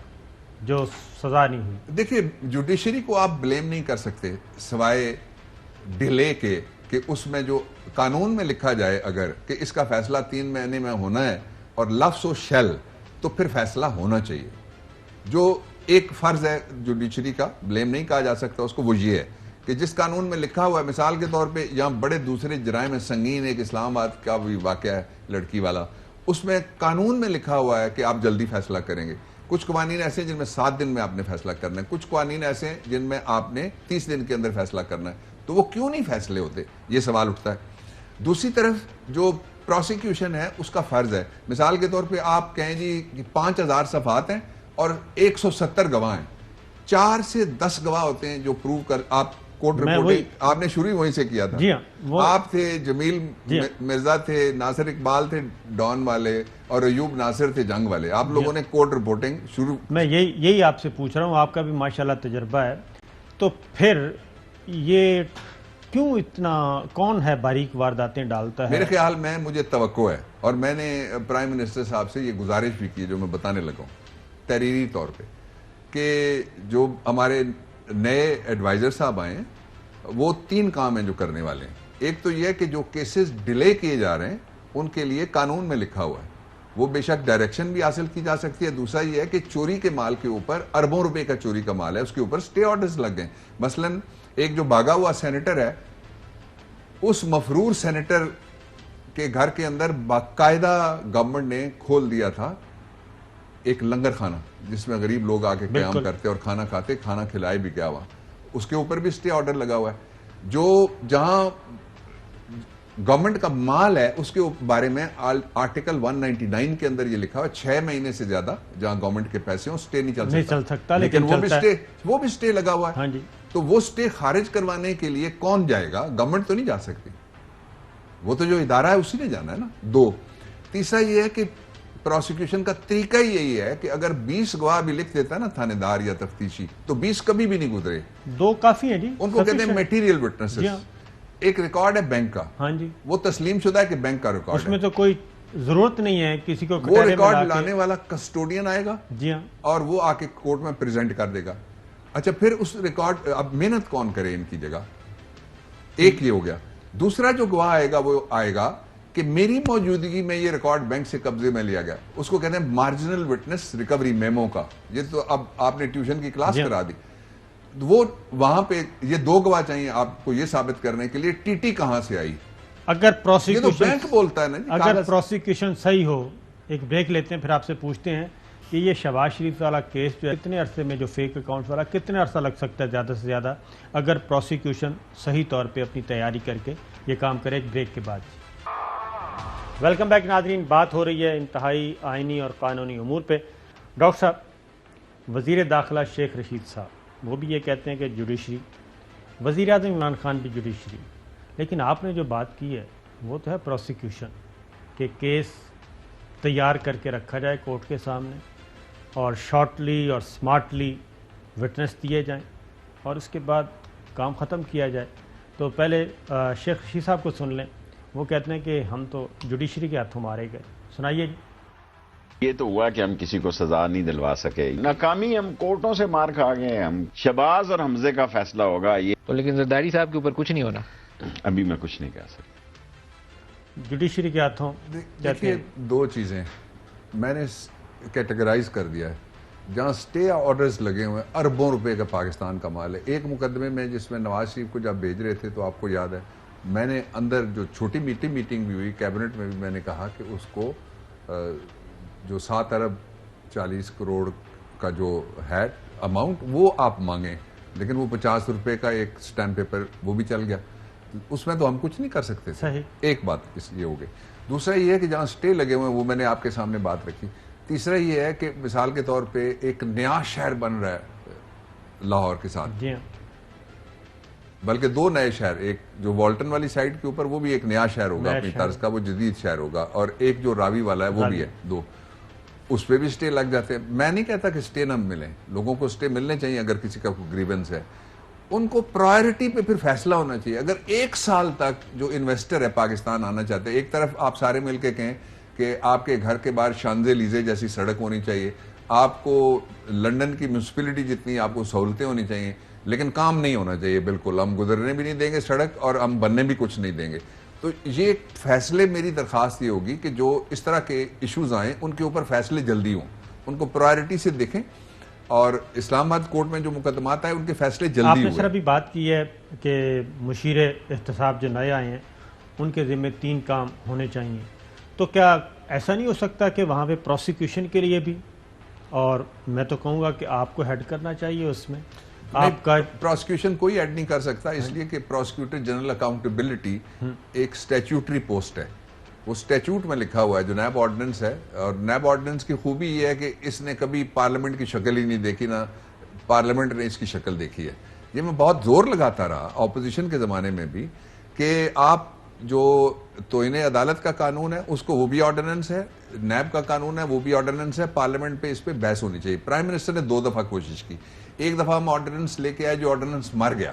جو سزا نہیں ہوئی؟ دیکھیے جوڈیشری کو آپ بلیم نہیں کر سکتے سوائے ڈیلے کے, کہ اس میں جو قانون میں لکھا جائے اگر کہ اس کا فیصلہ 3 مہینے میں ہونا ہے اور لفظ و شیل, تو پھر فیصلہ ہونا چاہیے. جو ایک فرض ہے جوڈیشری کا, بلیم نہیں کہا جا سکتا اس کو, وہ یہ ہے کہ جس قانون میں لکھا ہوا ہے, مثال کے طور پہ یہاں بڑے دوسرے جرائم میں سنگین, ایک اسلام آباد کا بھی واقعہ ہے لڑکی والا, اس میں قانون میں لکھا ہوا ہے کہ آپ جلدی فیصلہ کریں گے. کچھ قوانین ایسے ہیں جن میں 7 دن میں آپ نے فیصلہ کرنا ہے, کچھ قوانین ایسے ہیں جن میں آپ نے 30 دن کے اندر فیصلہ کرنا ہے. تو وہ کیوں نہیں فیصلے ہوتے, یہ سوال اٹھتا ہے. دوسری طرف جو پروسیکیوشن ہے اس کا فرض ہے, مثال کے طور پہ آپ کہیں جی 5000 صفحات ہیں اور 170 گواہ ہیں, 4 سے 10 گواہ ہوتے ہیں جو پروو کر, آپ کوٹ رپورٹنگ آپ نے شروع وہیں سے کیا تھا. جی ہاں, آپ تھے, جمیل مرزا تھے, ناصر اقبال تھے ڈان والے, اور ایوب ناصر تھے جنگ والے. آپ لوگوں نے کوٹ رپورٹنگ شروع. میں یہی آپ سے پوچھ رہا ہوں, آپ کا بھی ماشاءاللہ تجربہ ہے, تو پھر یہ کیوں اتنا, کون ہے باریک وارداتیں ڈالتا ہے؟ میرے خیال میں, مجھے توقع ہے, اور میں نے پرائم منسٹر صاحب سے یہ گزارش بھی کی جو میں بتانے لگا ہوں تحریری طور پہ, کہ جو ہمارے نئے ایڈوائزر صاحب آئے ہیں وہ 3 کام ہیں جو کرنے والے ہیں. ایک تو یہ ہے کہ جو کیسز ڈیلے کیے جا رہے ہیں ان کے لیے قانون میں لکھا ہوا ہے وہ بے شک ڈائریکشن بھی حاصل کی جا سکتی ہے. دوسرا یہ ہے کہ چوری کے مال کے اوپر اربوں روپے کا چوری کا مال ہے, اس کے اوپر سٹے آرڈرز لگ گئے. مثلاً ایک جو بھاگا ہوا سینیٹر ہے, اس مفرور سینیٹر کے گھر کے اندر باقاعدہ گورنمنٹ نے کھول دیا تھا ایک لنگر خانہ جس میں غریب لوگ آ کے قیام کرتے اور کھانا کھاتے, کھانا کھلائے بھی گیا وہاں, اس کے اوپر بھی سٹے آرڈر لگا ہوا ہے. جو جہاں گورنمنٹ کا مال ہے اس کے بارے میں آرٹیکل 199 کے اندر یہ لکھا ہوا ہے 6 مہینے سے زیادہ جہاں گورنمنٹ کے پیسے ہوں سٹے نہیں چل سکتا, لیکن وہ بھی سٹے لگا ہوا ہے. تو وہ سٹے خارج کروانے کے لیے کون جائے گا؟ گورنمنٹ تو نہیں جا سکتی, وہ تو جو ادارہ ہے اسی نے جانا ہے نا. 2. تیسرا یہ ہے کہ پروسیکیوشن کا طریقہ ہی یہی ہے کہ اگر 20 گواہ بھی لکھ دیتا ہے نا تھانے دار یا تفتیشی, تو 20 کبھی بھی نہیں گزرے, 2 کافی ہیں جی, ان کو کہتے ہیں میٹیریل وٹنسز. ایک ریکارڈ ہے بینک کا, وہ تسلیم شدہ ہے کہ بینک کا ریکارڈ ہے, اس میں تو کوئی ضرورت نہیں ہے کسی کو. وہ ریکارڈ لانے والا کسٹوڈین آئے گا جی ہاں, اور وہ آ کے کورٹ میں پریزنٹ کر دے گا. اچھا پھر اس ریکارڈ, اب محنت کون کرے ان کی جگہ؟ ایک یہ ہو گیا. دوسرا جو گواہ آئے گا وہ آئے گا کہ میری موجودگی میں یہ ریکارڈ بینک سے قبضے میں لیا گیا, اس کو کہتے ہیں مارجنل وٹنس ریکوری میمو کا. یہ تو اب آپ نے ٹیوشن کی کلاس کرا دی. وہ وہاں پہ یہ 2 گواہ چاہیے آپ کو یہ ثابت کرنے کے لیے ٹی ٹی کہاں سے آئی. اگر پروسیکیوشن بینک بولتا ہے نا, اگر پروسیکیوشن صحیح ہو. ایک بریک لیتے ہیں, پھر آپ سے پوچھتے ہیں کہ یہ شہباز شریف والا کیس جو ہے کتنے عرصے میں, جو فیک اکاؤنٹ والا, کتنے عرصہ لگ سکتا ہے زیادہ سے زیادہ اگر پروسیکیوشن صحیح طور پہ اپنی تیاری کر کے یہ کام کرے. ایک بریک کے بعد. ویلکم بیک ناظرین, بات ہو رہی ہے انتہائی آئینی اور قانونی امور پہ. ڈاکٹر صاحب, وزیر داخلہ شیخ رشید صاحب وہ بھی یہ کہتے ہیں کہ جوڈیشری, وزیر اعظم عمران خان بھی جوڈیشری, لیکن آپ نے جو بات کی ہے وہ تو ہے پروسیکیوشن, کہ کیس تیار کر کے رکھا جائے کورٹ کے سامنے اور شارٹلی اور سمارٹلی وٹنس دیے جائیں اور اس کے بعد کام ختم کیا جائے. تو پہلے شیخ رشید صاحب کو سن لیں, وہ کہتے ہیں کہ ہم تو جوڈیشری کے ہاتھوں مارے گئے. سنائیے جی. یہ تو ہوا کہ ہم کسی کو سزا نہیں دلوا سکے, ناکامی, ہم کورٹوں سے مار کھا گئے. ہم شہباز اور حمزے کا فیصلہ ہوگا یہ تو, لیکن زرداری صاحب کے اوپر کچھ نہیں ہونا. ابھی میں کچھ نہیں کہہ سکتا. جوڈیشری کے ہاتھوں دیکھیے 2 چیزیں میں نے کیٹیگرائز کر دیا ہے. جہاں سٹے آرڈرز لگے ہوئے ہیں اربوں روپے کا پاکستان کا مال ہے. ایک مقدمے میں جس میں نواز شریف کو جب بھیج رہے تھے تو آپ کو یاد ہے میں نے اندر جو چھوٹی میٹنگ بھی ہوئی کیبنٹ میں بھی میں نے کہا کہ اس کو جو 7 ارب 40 کروڑ کا جو ہے اماؤنٹ وہ آپ مانگیں, لیکن وہ 50 روپے کا ایک سٹیمپ پیپر وہ بھی چل گیا, اس میں تو ہم کچھ نہیں کر سکتے تھے. ایک بات اس یہ ہو گئی. دوسرا یہ ہے کہ جہاں سٹے لگے ہوئے ہیں وہ میں نے آپ کے سامنے بات رکھی. تیسرا یہ ہے کہ مثال کے طور پہ ایک نیا شہر بن رہا ہے لاہور کے ساتھ, بلکہ 2 نئے شہر, ایک جو والٹن والی سائٹ کے اوپر وہ بھی ایک نیا شہر ہوگا اپنی طرز کا, وہ جدید شہر ہوگا, اور ایک جو راوی والا ہے وہ بھی ہے 2, اس پہ بھی سٹے لگ جاتے ہیں. میں نہیں کہتا کہ سٹے نہ ملیں, لوگوں کو سٹے ملنے چاہیے اگر کسی کا کوئی گریونس ہے, ان کو پرائرٹی پہ پھر فیصلہ ہونا چاہیے. اگر 1 سال تک جو انویسٹر ہے پاکستان آنا چاہتے ہیں, ایک طرف آپ سارے مل کے کہیں کہ آپ کے گھر کے باہر شانزے لیزے جیسی سڑک ہونی چاہیے, آپ کو لنڈن کی میونسپلٹی جتنی آپ کو سہولتیں ہونی چاہیے, لیکن کام نہیں ہونا چاہیے بالکل, ہم گزرنے بھی نہیں دیں گے سڑک اور ہم بننے بھی کچھ نہیں دیں گے. تو یہ فیصلے, میری درخواست یہ ہوگی کہ جو اس طرح کے ایشوز آئیں ان کے اوپر فیصلے جلدی ہوں, ان کو پرائرٹی سے دیکھیں, اور اسلام آباد کورٹ میں جو مقدمات آئے ان کے فیصلے جلدی ہوئے. آپ نے سر ابھی بات کی ہے کہ مشیر احتساب جو نئے آئے ہیں ان کے ذمہ 3 کام ہونے چاہیے, تو کیا ایسا نہیں ہو سکتا کہ وہاں پہ پروسیکیوشن کے لیے بھی, اور میں تو کہوں گا کہ آپ کو ہیڈ کرنا چاہیے اس میں, آپ کا پروسیکیوشن کوئی ایڈ نہیں کر سکتا, اس لیے کہ پروسیکیوٹر جنرل اکاؤنٹیبلٹی ایک سٹیچوٹری پوسٹ ہے, وہ سٹیچوٹ میں لکھا ہوا ہے جو نیب آرڈیننس ہے, اور نیب آرڈیننس کی خوبی یہ ہے کہ اس نے کبھی پارلیمنٹ کی شکل ہی نہیں دیکھی, نہ پارلیمنٹ نے اس کی شکل دیکھی ہے. یہ میں بہت زور لگاتا رہا اپوزیشن کے زمانے میں بھی کہ آپ جو توہین عدالت کا قانون ہے اس کو وہ بھی آرڈیننس ہے, نیب کا قانون ہے وہ بھی آرڈیننس ہے, پارلیمنٹ پہ اس پہ بحث ہونی چاہیے. پرائم منسٹر نے 2 دفعہ کوشش کی, ایک دفعہ ہم آرڈیننس لے کے آئے جو آرڈیننس مر گیا,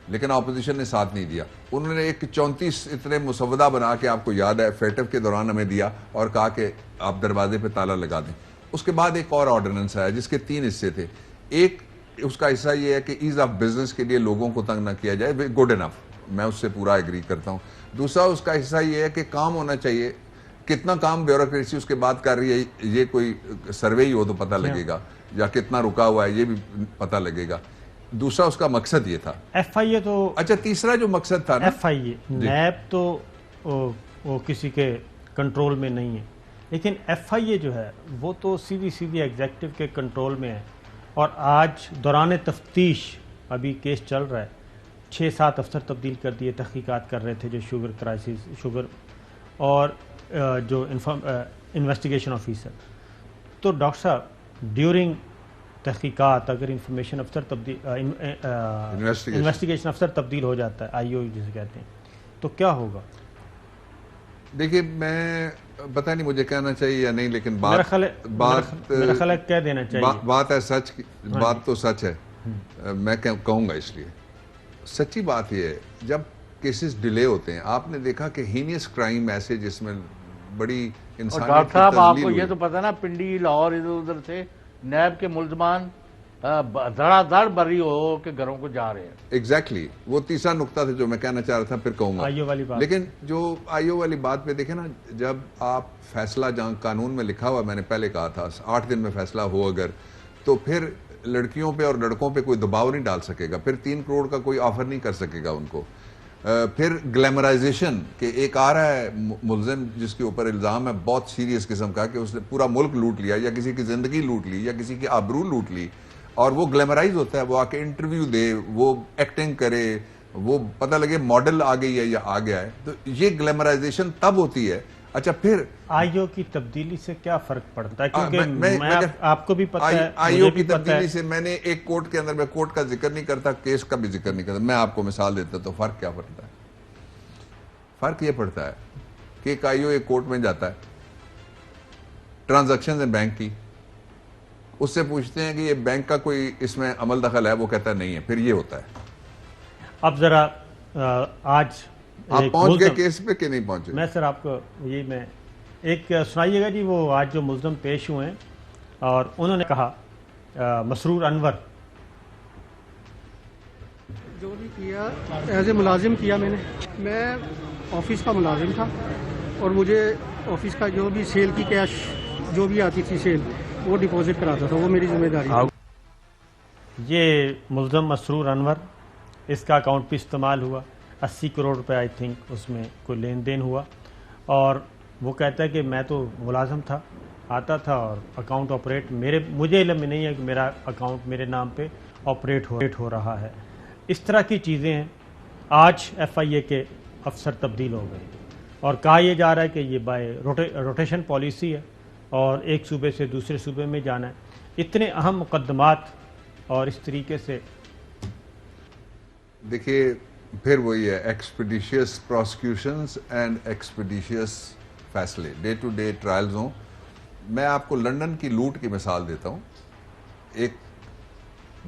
لیکن اپوزیشن نے ساتھ نہیں دیا. انہوں نے ایک 34 اتنے مسودہ بنا کے آپ کو یاد ہے فیٹو کے دوران ہمیں دیا اور کہا کہ آپ دروازے پہ تالا لگا دیں. اس کے بعد ایک اور آرڈیننس آیا جس کے 3 حصے تھے. ایک اس کا حصہ یہ ہے کہ ایز آف بزنس کے لیے لوگوں کو تنگ نہ کیا جائے, گڈ انف, میں اس سے پورا ایگری کرتا ہوں. دوسرا اس کا حصہ یہ ہے کہ کام ہونا چاہیے کتنا کام بیوروکریسی اس کے بعد کر رہی ہے یہ کوئی سروے ہی ہو تو پتہ لگے گا, یا کتنا رکا ہوا ہے یہ بھی پتہ لگے گا. دوسرا اس کا مقصد یہ تھا. ایف آئی اے تو اچھا تیسرا جو مقصد تھا نا, ایف آئی اے نیب تو وہ کسی کے کنٹرول میں نہیں ہے, لیکن ایف آئی اے جو ہے وہ تو سیدھی ایگزیکٹو کے کنٹرول میں ہے. اور آج دوران تفتیش ابھی کیس چل رہا ہے, 6-7 افسر تبدیل کر دیے, تحقیقات کر رہے تھے جو شوگر اور جو انویسٹیگیشن آفیسر. تو ڈاکٹر صاحب ڈیورنگ تحقیقات اگر انفارمیشن افسر انویسٹیگیشن افسر تبدیل ہو جاتا ہے, آئی او جسے کہتے ہیں, تو کیا ہوگا؟ دیکھیے میں پتہ نہیں مجھے کہنا چاہیے یا نہیں, لیکن میرا خیال ہے کہہ دینا چاہیے. بات ہے سچ کی, بات تو سچ ہے, میں کہوں گا. اس لیے سچی بات یہ ہے جب کیسز ڈیلے ہوتے ہیں, آپ نے دیکھا کہ ہینیس کرائم ایسے جس میں بڑی انسانیت کی ڈاکٹر صاحب آپ تذلیل کو یہ ہوئی. تو پتہ نا پنڈی لاہور ادھر ادھر سے نیب کے ملزمان دھڑا دھڑ بری ہو کے گھروں کو جا رہے ہیں. ایگزیکٹلی وہ تیسرا نقطہ تھا جو میں کہنا چاہ رہا تھا, پھر کہوں گا. آئی او والی بات. لیکن جو آئی او والی بات پہ دیکھیں نا, جب آپ فیصلہ جہاں قانون میں لکھا ہوا, میں نے پہلے کہا تھا 8 دن میں فیصلہ ہو اگر, تو پھر لڑکیوں پہ اور لڑکوں پہ کوئی دباؤ نہیں ڈال سکے گا, پھر 3 کروڑ کا کوئی آفر نہیں کر سکے گا ان کو. پھر گلیمرائزیشن کہ ایک آ رہا ہے ملزم جس کے اوپر الزام ہے بہت سیریس قسم کا کہ اس نے پورا ملک لوٹ لیا, یا کسی کی زندگی لوٹ لی, یا کسی کی آبرو لوٹ لی, اور وہ گلیمرائز ہوتا ہے, وہ آ کے انٹرویو دے, وہ ایکٹنگ کرے, وہ پتہ لگے ماڈل آ گئی ہے یا آ گیا ہے, تو یہ گلیمرائزیشن تب ہوتی ہے. اچھا پھر آئی او کی تبدیلی سے کیا فرق پڑتا ہے؟ کیونکہ آپ کو بھی پتہ ہے, آئی او کی تبدیلی سے میں نے ایک کوٹ کے اندر, میں کوٹ کا ذکر نہیں کرتا, کیس کا بھی ذکر نہیں کرتا, میں آپ کو مثال دیتا تو فرق کیا پڑتا ہے. فرق یہ پڑتا ہے کہ ایک آئی او ایک کوٹ میں جاتا ہے, ٹرانزیکشن ہے بینک کی, اس سے پوچھتے ہیں کہ یہ بینک کا کوئی اس میں عمل دخل ہے, وہ کہتا ہے نہیں ہے, پھر یہ ہوتا ہے. اب ذرا آج آپ پہنچ گئے کیس پہ کہ نہیں پہنچے؟ میں سر آپ کو یہ میں ایک سنائیے گا جی, وہ آج جو ملزم پیش ہوئے ہیں اور انہوں نے کہا, مسرور انور جو بھی کیا ایز اے ملازم کیا میں آفس کا ملازم تھا, اور مجھے آفس کا جو بھی سیل کی کیش جو بھی آتی تھی سیل وہ ڈپازٹ کراتا تھا, وہ میری ذمہ داری تھی. یہ ملزم مسرور انور, اس کا اکاؤنٹ بھی استعمال ہوا, 80 کروڑ روپے آئی تھنک اس میں کوئی لین دین ہوا, اور وہ کہتا ہے کہ میں تو ملازم تھا, آتا تھا اور اکاؤنٹ آپریٹ مجھے علم میں نہیں ہے کہ میرا اکاؤنٹ میرے نام پہ آپریٹ ہو رہا ہے. اس طرح کی چیزیں ہیں. آج ایف آئی اے کے افسر تبدیل ہو گئے اور کہا یہ جا رہا ہے کہ یہ بائی روٹیشن پالیسی ہے اور ایک صوبے سے دوسرے صوبے میں جانا ہے. اتنے اہم مقدمات اور اس طریقے سے دیکھیے پھر وہی ہے, ایکسپیڈیشیس پروسیکیوشنز اینڈ ایکسپیڈیشیس فیصلے, ڈے ٹو ڈے ٹرائلز ہوں. میں آپ کو لنڈن کی لوٹ کی مثال دیتا ہوں. ایک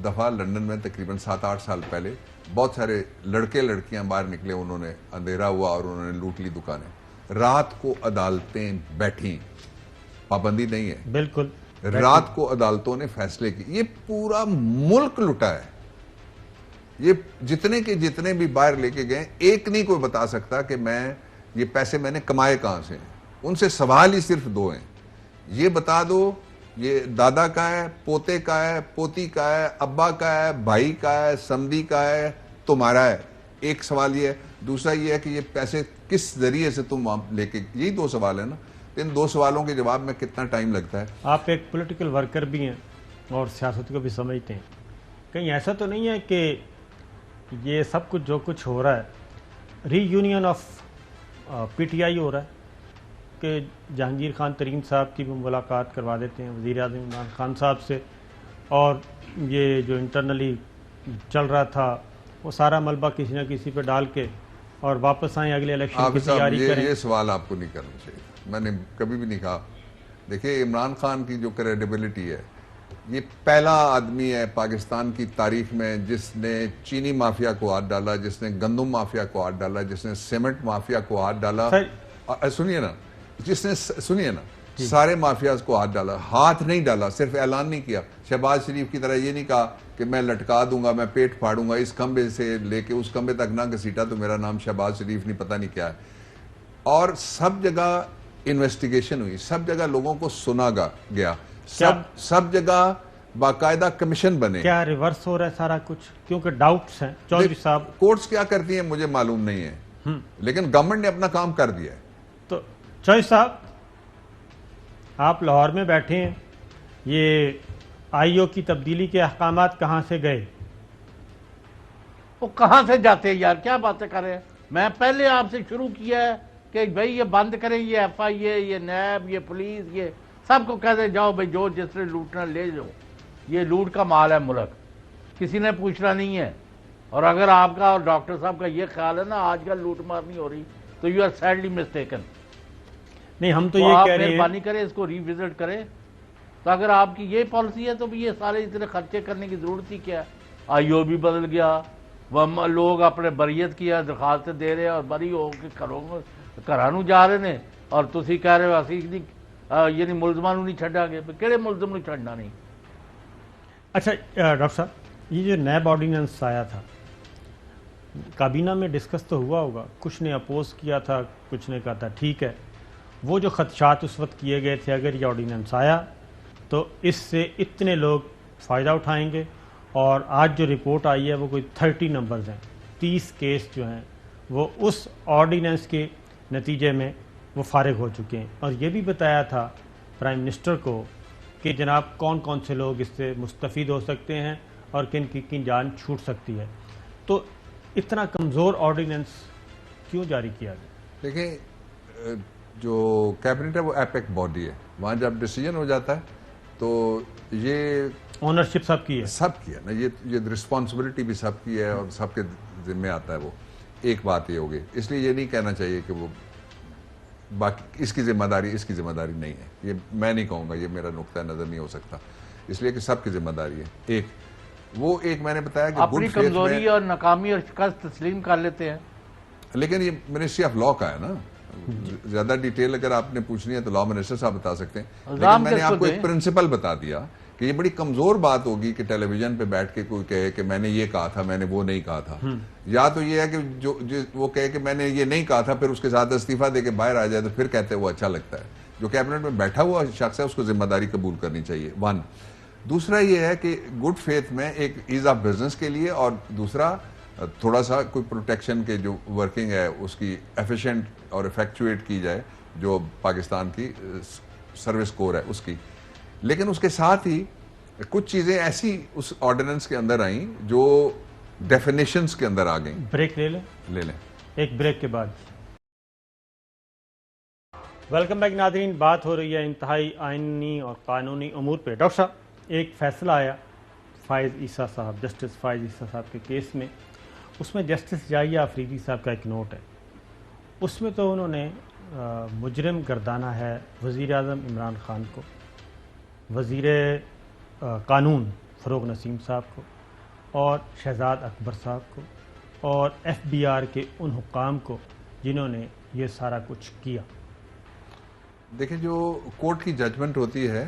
دفعہ لنڈن میں تقریباً 7-8 سال پہلے بہت سارے لڑکے لڑکیاں باہر نکلے, انہوں نے اندھیرا ہوا اور انہوں نے لوٹ لی دکانیں. رات کو عدالتیں بیٹھیں, پابندی نہیں ہے, بالکل رات کو عدالتوں نے فیصلے کی. یہ پورا ملک لٹا ہے, یہ جتنے کے جتنے بھی باہر لے کے گئے, ایک نہیں کوئی بتا سکتا کہ یہ پیسے میں نے کمائے کہاں سے ہیں. ان سے سوال ہی صرف 2 ہیں, یہ بتا دو یہ دادا کا ہے, پوتے کا ہے, پوتی کا ہے, ابا کا ہے, بھائی کا ہے, سمدھی کا ہے, تمہارا ہے. ایک سوال یہ ہے. دوسرا یہ ہے کہ یہ پیسے کس ذریعے سے تم لے کے, یہی 2 سوال ہیں نا. ان 2 سوالوں کے جواب میں کتنا ٹائم لگتا ہے. آپ ایک پولیٹیکل ورکر بھی ہیں اور سیاست کو بھی سمجھتے ہیں, کہیں ایسا تو نہیں ہے کہ یہ سب کچھ جو کچھ ہو رہا ہے reunion of P T I ہو رہا ہے, کہ جہانگیر خان ترین صاحب کی بھی ملاقات کروا دیتے ہیں وزیر اعظم عمران خان صاحب سے, اور یہ جو انٹرنلی چل رہا تھا وہ سارا ملبہ کسی نہ کسی پہ ڈال کے اور واپس آئیں اگلے الیکشن کی تیاری کریں. یہ سوال آپ کو نہیں کرنا چاہیے, میں نے کبھی بھی نہیں کہا. دیکھیے عمران خان کی جو کریڈیبلٹی ہے, یہ پہلا آدمی ہے پاکستان کی تاریخ میں جس نے چینی مافیا کو ہاتھ ڈالا, جس نے گندم مافیا کو ہاتھ ڈالا, جس نے سیمنٹ مافیا کو ہاتھ ڈالا. سنیے نا, سنیے نا, سارے مافیاز کو ہاتھ نہیں ڈالا, صرف اعلان نہیں کیا. شہباز شریف کی طرح یہ نہیں کہا کہ میں لٹکا دوں گا, میں پیٹ پھاڑوں گا, اس کھمبے سے لے کے اس کھمبے تک نہ گھسیٹا تو میرا نام شہباز شریف نہیں, پتہ نہیں کیا ہے. اور سب جگہ انویسٹیگیشن ہوئی, سب جگہ لوگوں کو سنا گیا, سب جگہ باقاعدہ کمیشن بنے. کیا ریورس ہو رہا ہے سارا کچھ؟ کیونکہ ڈاؤٹس ہیں چودھری صاحب. کورٹس کیا کرتی ہیں مجھے معلوم نہیں ہے, لیکن گورنمنٹ نے اپنا کام کر دیا ہے. تو چودھری صاحب آپ لاہور میں بیٹھے ہیں, یہ آئی او کی تبدیلی کے احکامات کہاں سے گئے؟ وہ کہاں سے جاتے ہیں یار, کیا باتیں کر رہے ہیں؟ میں پہلے آپ سے شروع کیا ہے کہ بھائی یہ بند کریں, یہ ایف آئی اے, یہ نیب, یہ پولیس, یہ سب کو کہہ دیں جاؤ بھائی جو جس نے لوٹنا لے جاؤ, یہ لوٹ کا مال ہے ملک, کسی نے پوچھنا نہیں ہے. اور اگر آپ کا اور ڈاکٹر صاحب کا یہ خیال ہے نا آج کل لوٹ مار نہیں ہو رہی, تو یو آر سیڈلی مسٹیکن. نہیں ہم تو یہ آپ کہہ رہے ہیں, مہربانی کریں اس کو ری وزٹ کریں. تو اگر آپ کی یہ پالیسی ہے تو بھی یہ سارے اتنے خرچے کرنے کی ضرورت ہی کیا ہے؟ آئی او بھی بدل گیا, وہ لوگ اپنے بریت کی درخواستیں دے رہے ہیں اور بری ہو کے گھروں جا رہے ہیں, اور تسی کہہ رہے ہو اسی یعنی ملزمان نہیں چھڈا گے. کہڑے ملزم نہیں چھڈنا نہیں؟ اچھا ڈاکٹر صاحب یہ جو نیب آرڈیننس آیا تھا کابینہ میں ڈسکس تو ہوا ہوگا, کچھ نے اپوز کیا تھا, کچھ نے کہا تھا ٹھیک ہے. وہ جو خدشات اس وقت کیے گئے تھے اگر یہ آرڈیننس آیا تو اس سے اتنے لوگ فائدہ اٹھائیں گے, اور آج جو رپورٹ آئی ہے وہ کوئی 30 نمبرز ہیں, 30 کیس جو ہیں وہ اس آرڈیننس کے نتیجے میں وہ فارغ ہو چکے ہیں. اور یہ بھی بتایا تھا پرائم منسٹر کو کہ جناب کون کون سے لوگ اس سے مستفید ہو سکتے ہیں اور کن کی جان چھوٹ سکتی ہے. تو اتنا کمزور آرڈیننس کیوں جاری کیا گیا؟ دیکھیں جو کیبنٹ ہے وہ ایپیک باڈی ہے, وہاں جب ڈیسیجن ہو جاتا ہے تو یہ اونرشپ سب کی ہے, سب کی ہے نا, یہ رسپانسبلٹی بھی سب کی ہے اور سب کے ذمہ آتا ہے. وہ ایک بات یہ ہوگی, اس لیے یہ نہیں کہنا چاہیے کہ وہ باقی اس کی ذمہ داری نہیں ہے. یہ میں نہیں کہوں گا, یہ میرا نقطہ نظر نہیں ہو سکتا, اس لیے کہ سب کی ذمہ داری ہے. ایک میں نے بتایا کہ اپنی کمزوری اور ناکامی اور شکست تسلیم کر لیتے ہیں, لیکن یہ منسٹری آف لا کا ہے نا, زیادہ ڈیٹیل اگر آپ نے پوچھنی ہے تو لا منسٹر صاحب بتا سکتے ہیں. لیکن میں نے آپ کو ایک پرنسپل بتا دیا کہ یہ بڑی کمزور بات ہوگی کہ ٹیلی ویژن پہ بیٹھ کے کوئی کہے کہ میں نے یہ کہا تھا, میں نے وہ نہیں کہا تھا. یا تو یہ ہے کہ جو وہ کہے کہ میں نے یہ نہیں کہا تھا, پھر اس کے ساتھ استعفیٰ دے کے باہر آ جائے تو پھر کہتے ہیں وہ اچھا لگتا ہے. جو کیبنٹ میں بیٹھا ہوا شخص ہے اس کو ذمہ داری قبول کرنی چاہیے. 1 دوسرا یہ ہے کہ گڈ فیتھ میں ایک ایز آف بزنس کے لیے, اور دوسرا تھوڑا سا کوئی پروٹیکشن کے جو ورکنگ ہے اس کی ایفیشینٹ اور ایفیکچویٹ کی جائے, جو پاکستان کی سروس کور ہے اس کی. لیکن اس کے ساتھ ہی کچھ چیزیں ایسی اس آرڈیننس کے اندر آئیں جو ڈیفینیشنز کے اندر آ گئیں. بریک لے لیں ایک بریک کے بعد. ویلکم بیک ناظرین, بات ہو رہی ہے انتہائی آئینی اور قانونی امور پہ. ڈاکٹر صاحب ایک فیصلہ آیا فائز عیسیٰ صاحب, جسٹس فائز عیسیٰ صاحب کے کیس میں, اس میں جسٹس جائیہ افریدی صاحب کا ایک نوٹ ہے. اس میں تو انہوں نے مجرم گردانا ہے وزیر اعظم عمران خان کو, وزیر قانون فروغ نسیم صاحب کو, اور شہزاد اکبر صاحب کو, اور ایف بی آر کے ان حکام کو جنہوں نے یہ سارا کچھ کیا. دیکھیں جو کورٹ کی ججمنٹ ہوتی ہے,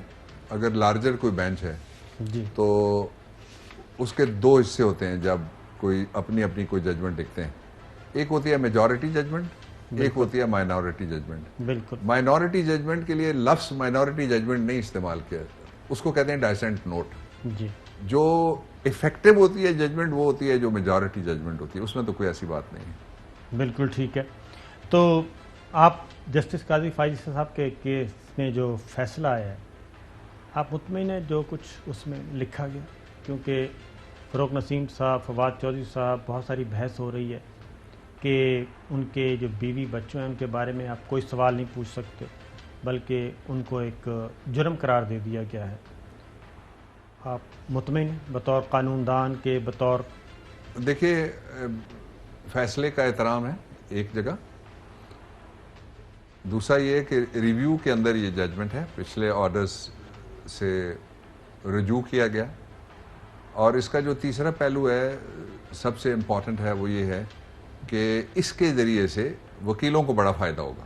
اگر لارجر کوئی بینچ ہے جی تو اس کے 2 حصے ہوتے ہیں جب کوئی اپنی کوئی ججمنٹ لکھتے ہیں. ایک ہوتی ہے میجورٹی ججمنٹ, ایک ہوتی ہے مائنورٹی ججمنٹ. بالکل. مائنورٹی ججمنٹ کے لیے لفظ مائنورٹی ججمنٹ نہیں استعمال کیا, اس کو کہتے ہیں ڈائسنٹ نوٹ. جی جو افیکٹو ہوتی ہے ججمنٹ وہ ہوتی ہے جو میجورٹی ججمنٹ ہوتی ہے, اس میں تو کوئی ایسی بات نہیں ہے. بالکل ٹھیک ہے. تو آپ جسٹس قاضی فائز عیسیٰ صاحب کے کیس میں جو فیصلہ آیا ہے آپ مطمئن ہیں جو کچھ اس میں لکھا گیا؟ کیونکہ فروغ نسیم صاحب, فواد چودھری صاحب, بہت ساری بحث ہو رہی ہے کہ ان کے جو بیوی بچوں ہیں ان کے بارے میں آپ کوئی سوال نہیں پوچھ سکتے, بلکہ ان کو ایک جرم قرار دے دیا گیا ہے. آپ مطمئن ہیں بطور قانون دان کے؟ بطور دیکھیے فیصلے کا احترام ہے ایک جگہ, دوسرا یہ ہے کہ ریویو کے اندر یہ ججمنٹ ہے, پچھلے آرڈرز سے رجوع کیا گیا. اور اس کا جو تیسرا پہلو ہے سب سے امپورٹنٹ ہے وہ یہ ہے کہ اس کے ذریعے سے وکیلوں کو بڑا فائدہ ہوگا.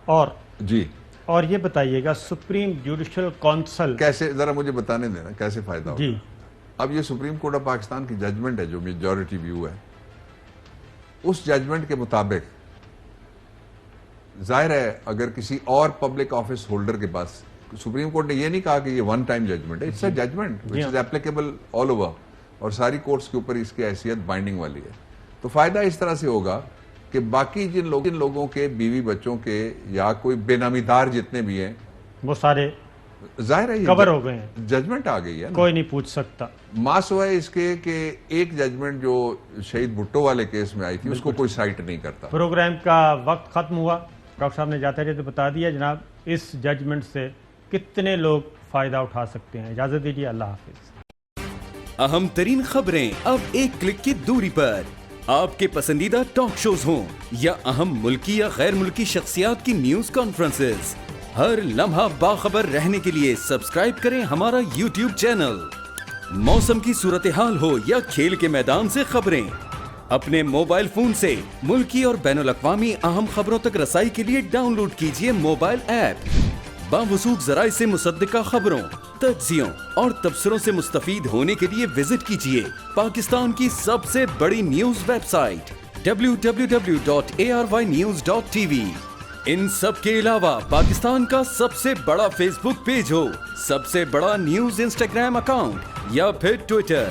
اور جی اور یہ بتائیے گا سپریم جوڈیشل کونسل کیسے, ذرا مجھے بتانے دینا کیسے فائدہ ہوگا. جی اب یہ سپریم کورٹ آف پاکستان کی ججمنٹ ہے جو میجورٹی ویو ہے, اس ججمنٹ کے مطابق ظاہر ہے اگر کسی اور پبلک آفس ہولڈر کے پاس, سپریم کورٹ نے یہ نہیں کہا کہ یہ ون ٹائم ججمنٹ ہے, it's a judgment which is applicable all over, اور ساری کورٹس کے اوپر اس کی حیثیت بائنڈنگ والی ہے. تو فائدہ اس طرح سے ہوگا کہ باقی جن لوگوں کے بیوی بچوں کے یا کوئی بے نامی دار جتنے بھی ہیں وہ سارے ظاہر ہے کور ہو گئے ہیں, ججمنٹ آ گئی ہے, کوئی نہیں پوچھ سکتا. سوائے اس کے کہ ایک ججمنٹ جو شہید بھٹو والے کیس میں آئی تھی اس کو کوئی سائٹ نہیں کرتا. پروگرام کا وقت ختم ہوا. ڈاکٹر صاحب نے جاتے رہتے بتا دیا جناب اس ججمنٹ سے کتنے لوگ فائدہ اٹھا سکتے ہیں. اجازت دیجیے, اللہ حافظ. اہم ترین خبریں اب ایک کلک کی دوری پر. آپ کے پسندیدہ ٹاک شوز ہوں یا اہم ملکی یا غیر ملکی شخصیات کی نیوز کانفرنسز, ہر لمحہ باخبر رہنے کے لیے سبسکرائب کریں ہمارا یوٹیوب چینل. موسم کی صورتحال ہو یا کھیل کے میدان سے خبریں, اپنے موبائل فون سے ملکی اور بین الاقوامی اہم خبروں تک رسائی کے لیے ڈاؤن لوڈ کیجیے موبائل ایپ. باوثوق ذرائع سے مصدقہ خبروں, تجزیوں اور تبصروں سے مستفید ہونے کے لیے وزٹ کیجیے پاکستان کی سب سے بڑی نیوز ویب سائٹ www.arYnews.tv. ان سب کے علاوہ پاکستان کا سب سے بڑا فیس بک پیج ہو, سب سے بڑا نیوز انسٹاگرام اکاؤنٹ یا پھر ٹویٹر,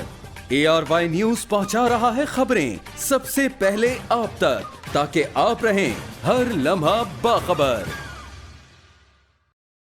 ARY نیوز پہنچا رہا ہے خبریں سب سے پہلے آپ تک, تاکہ آپ رہیں ہر لمحہ باخبر.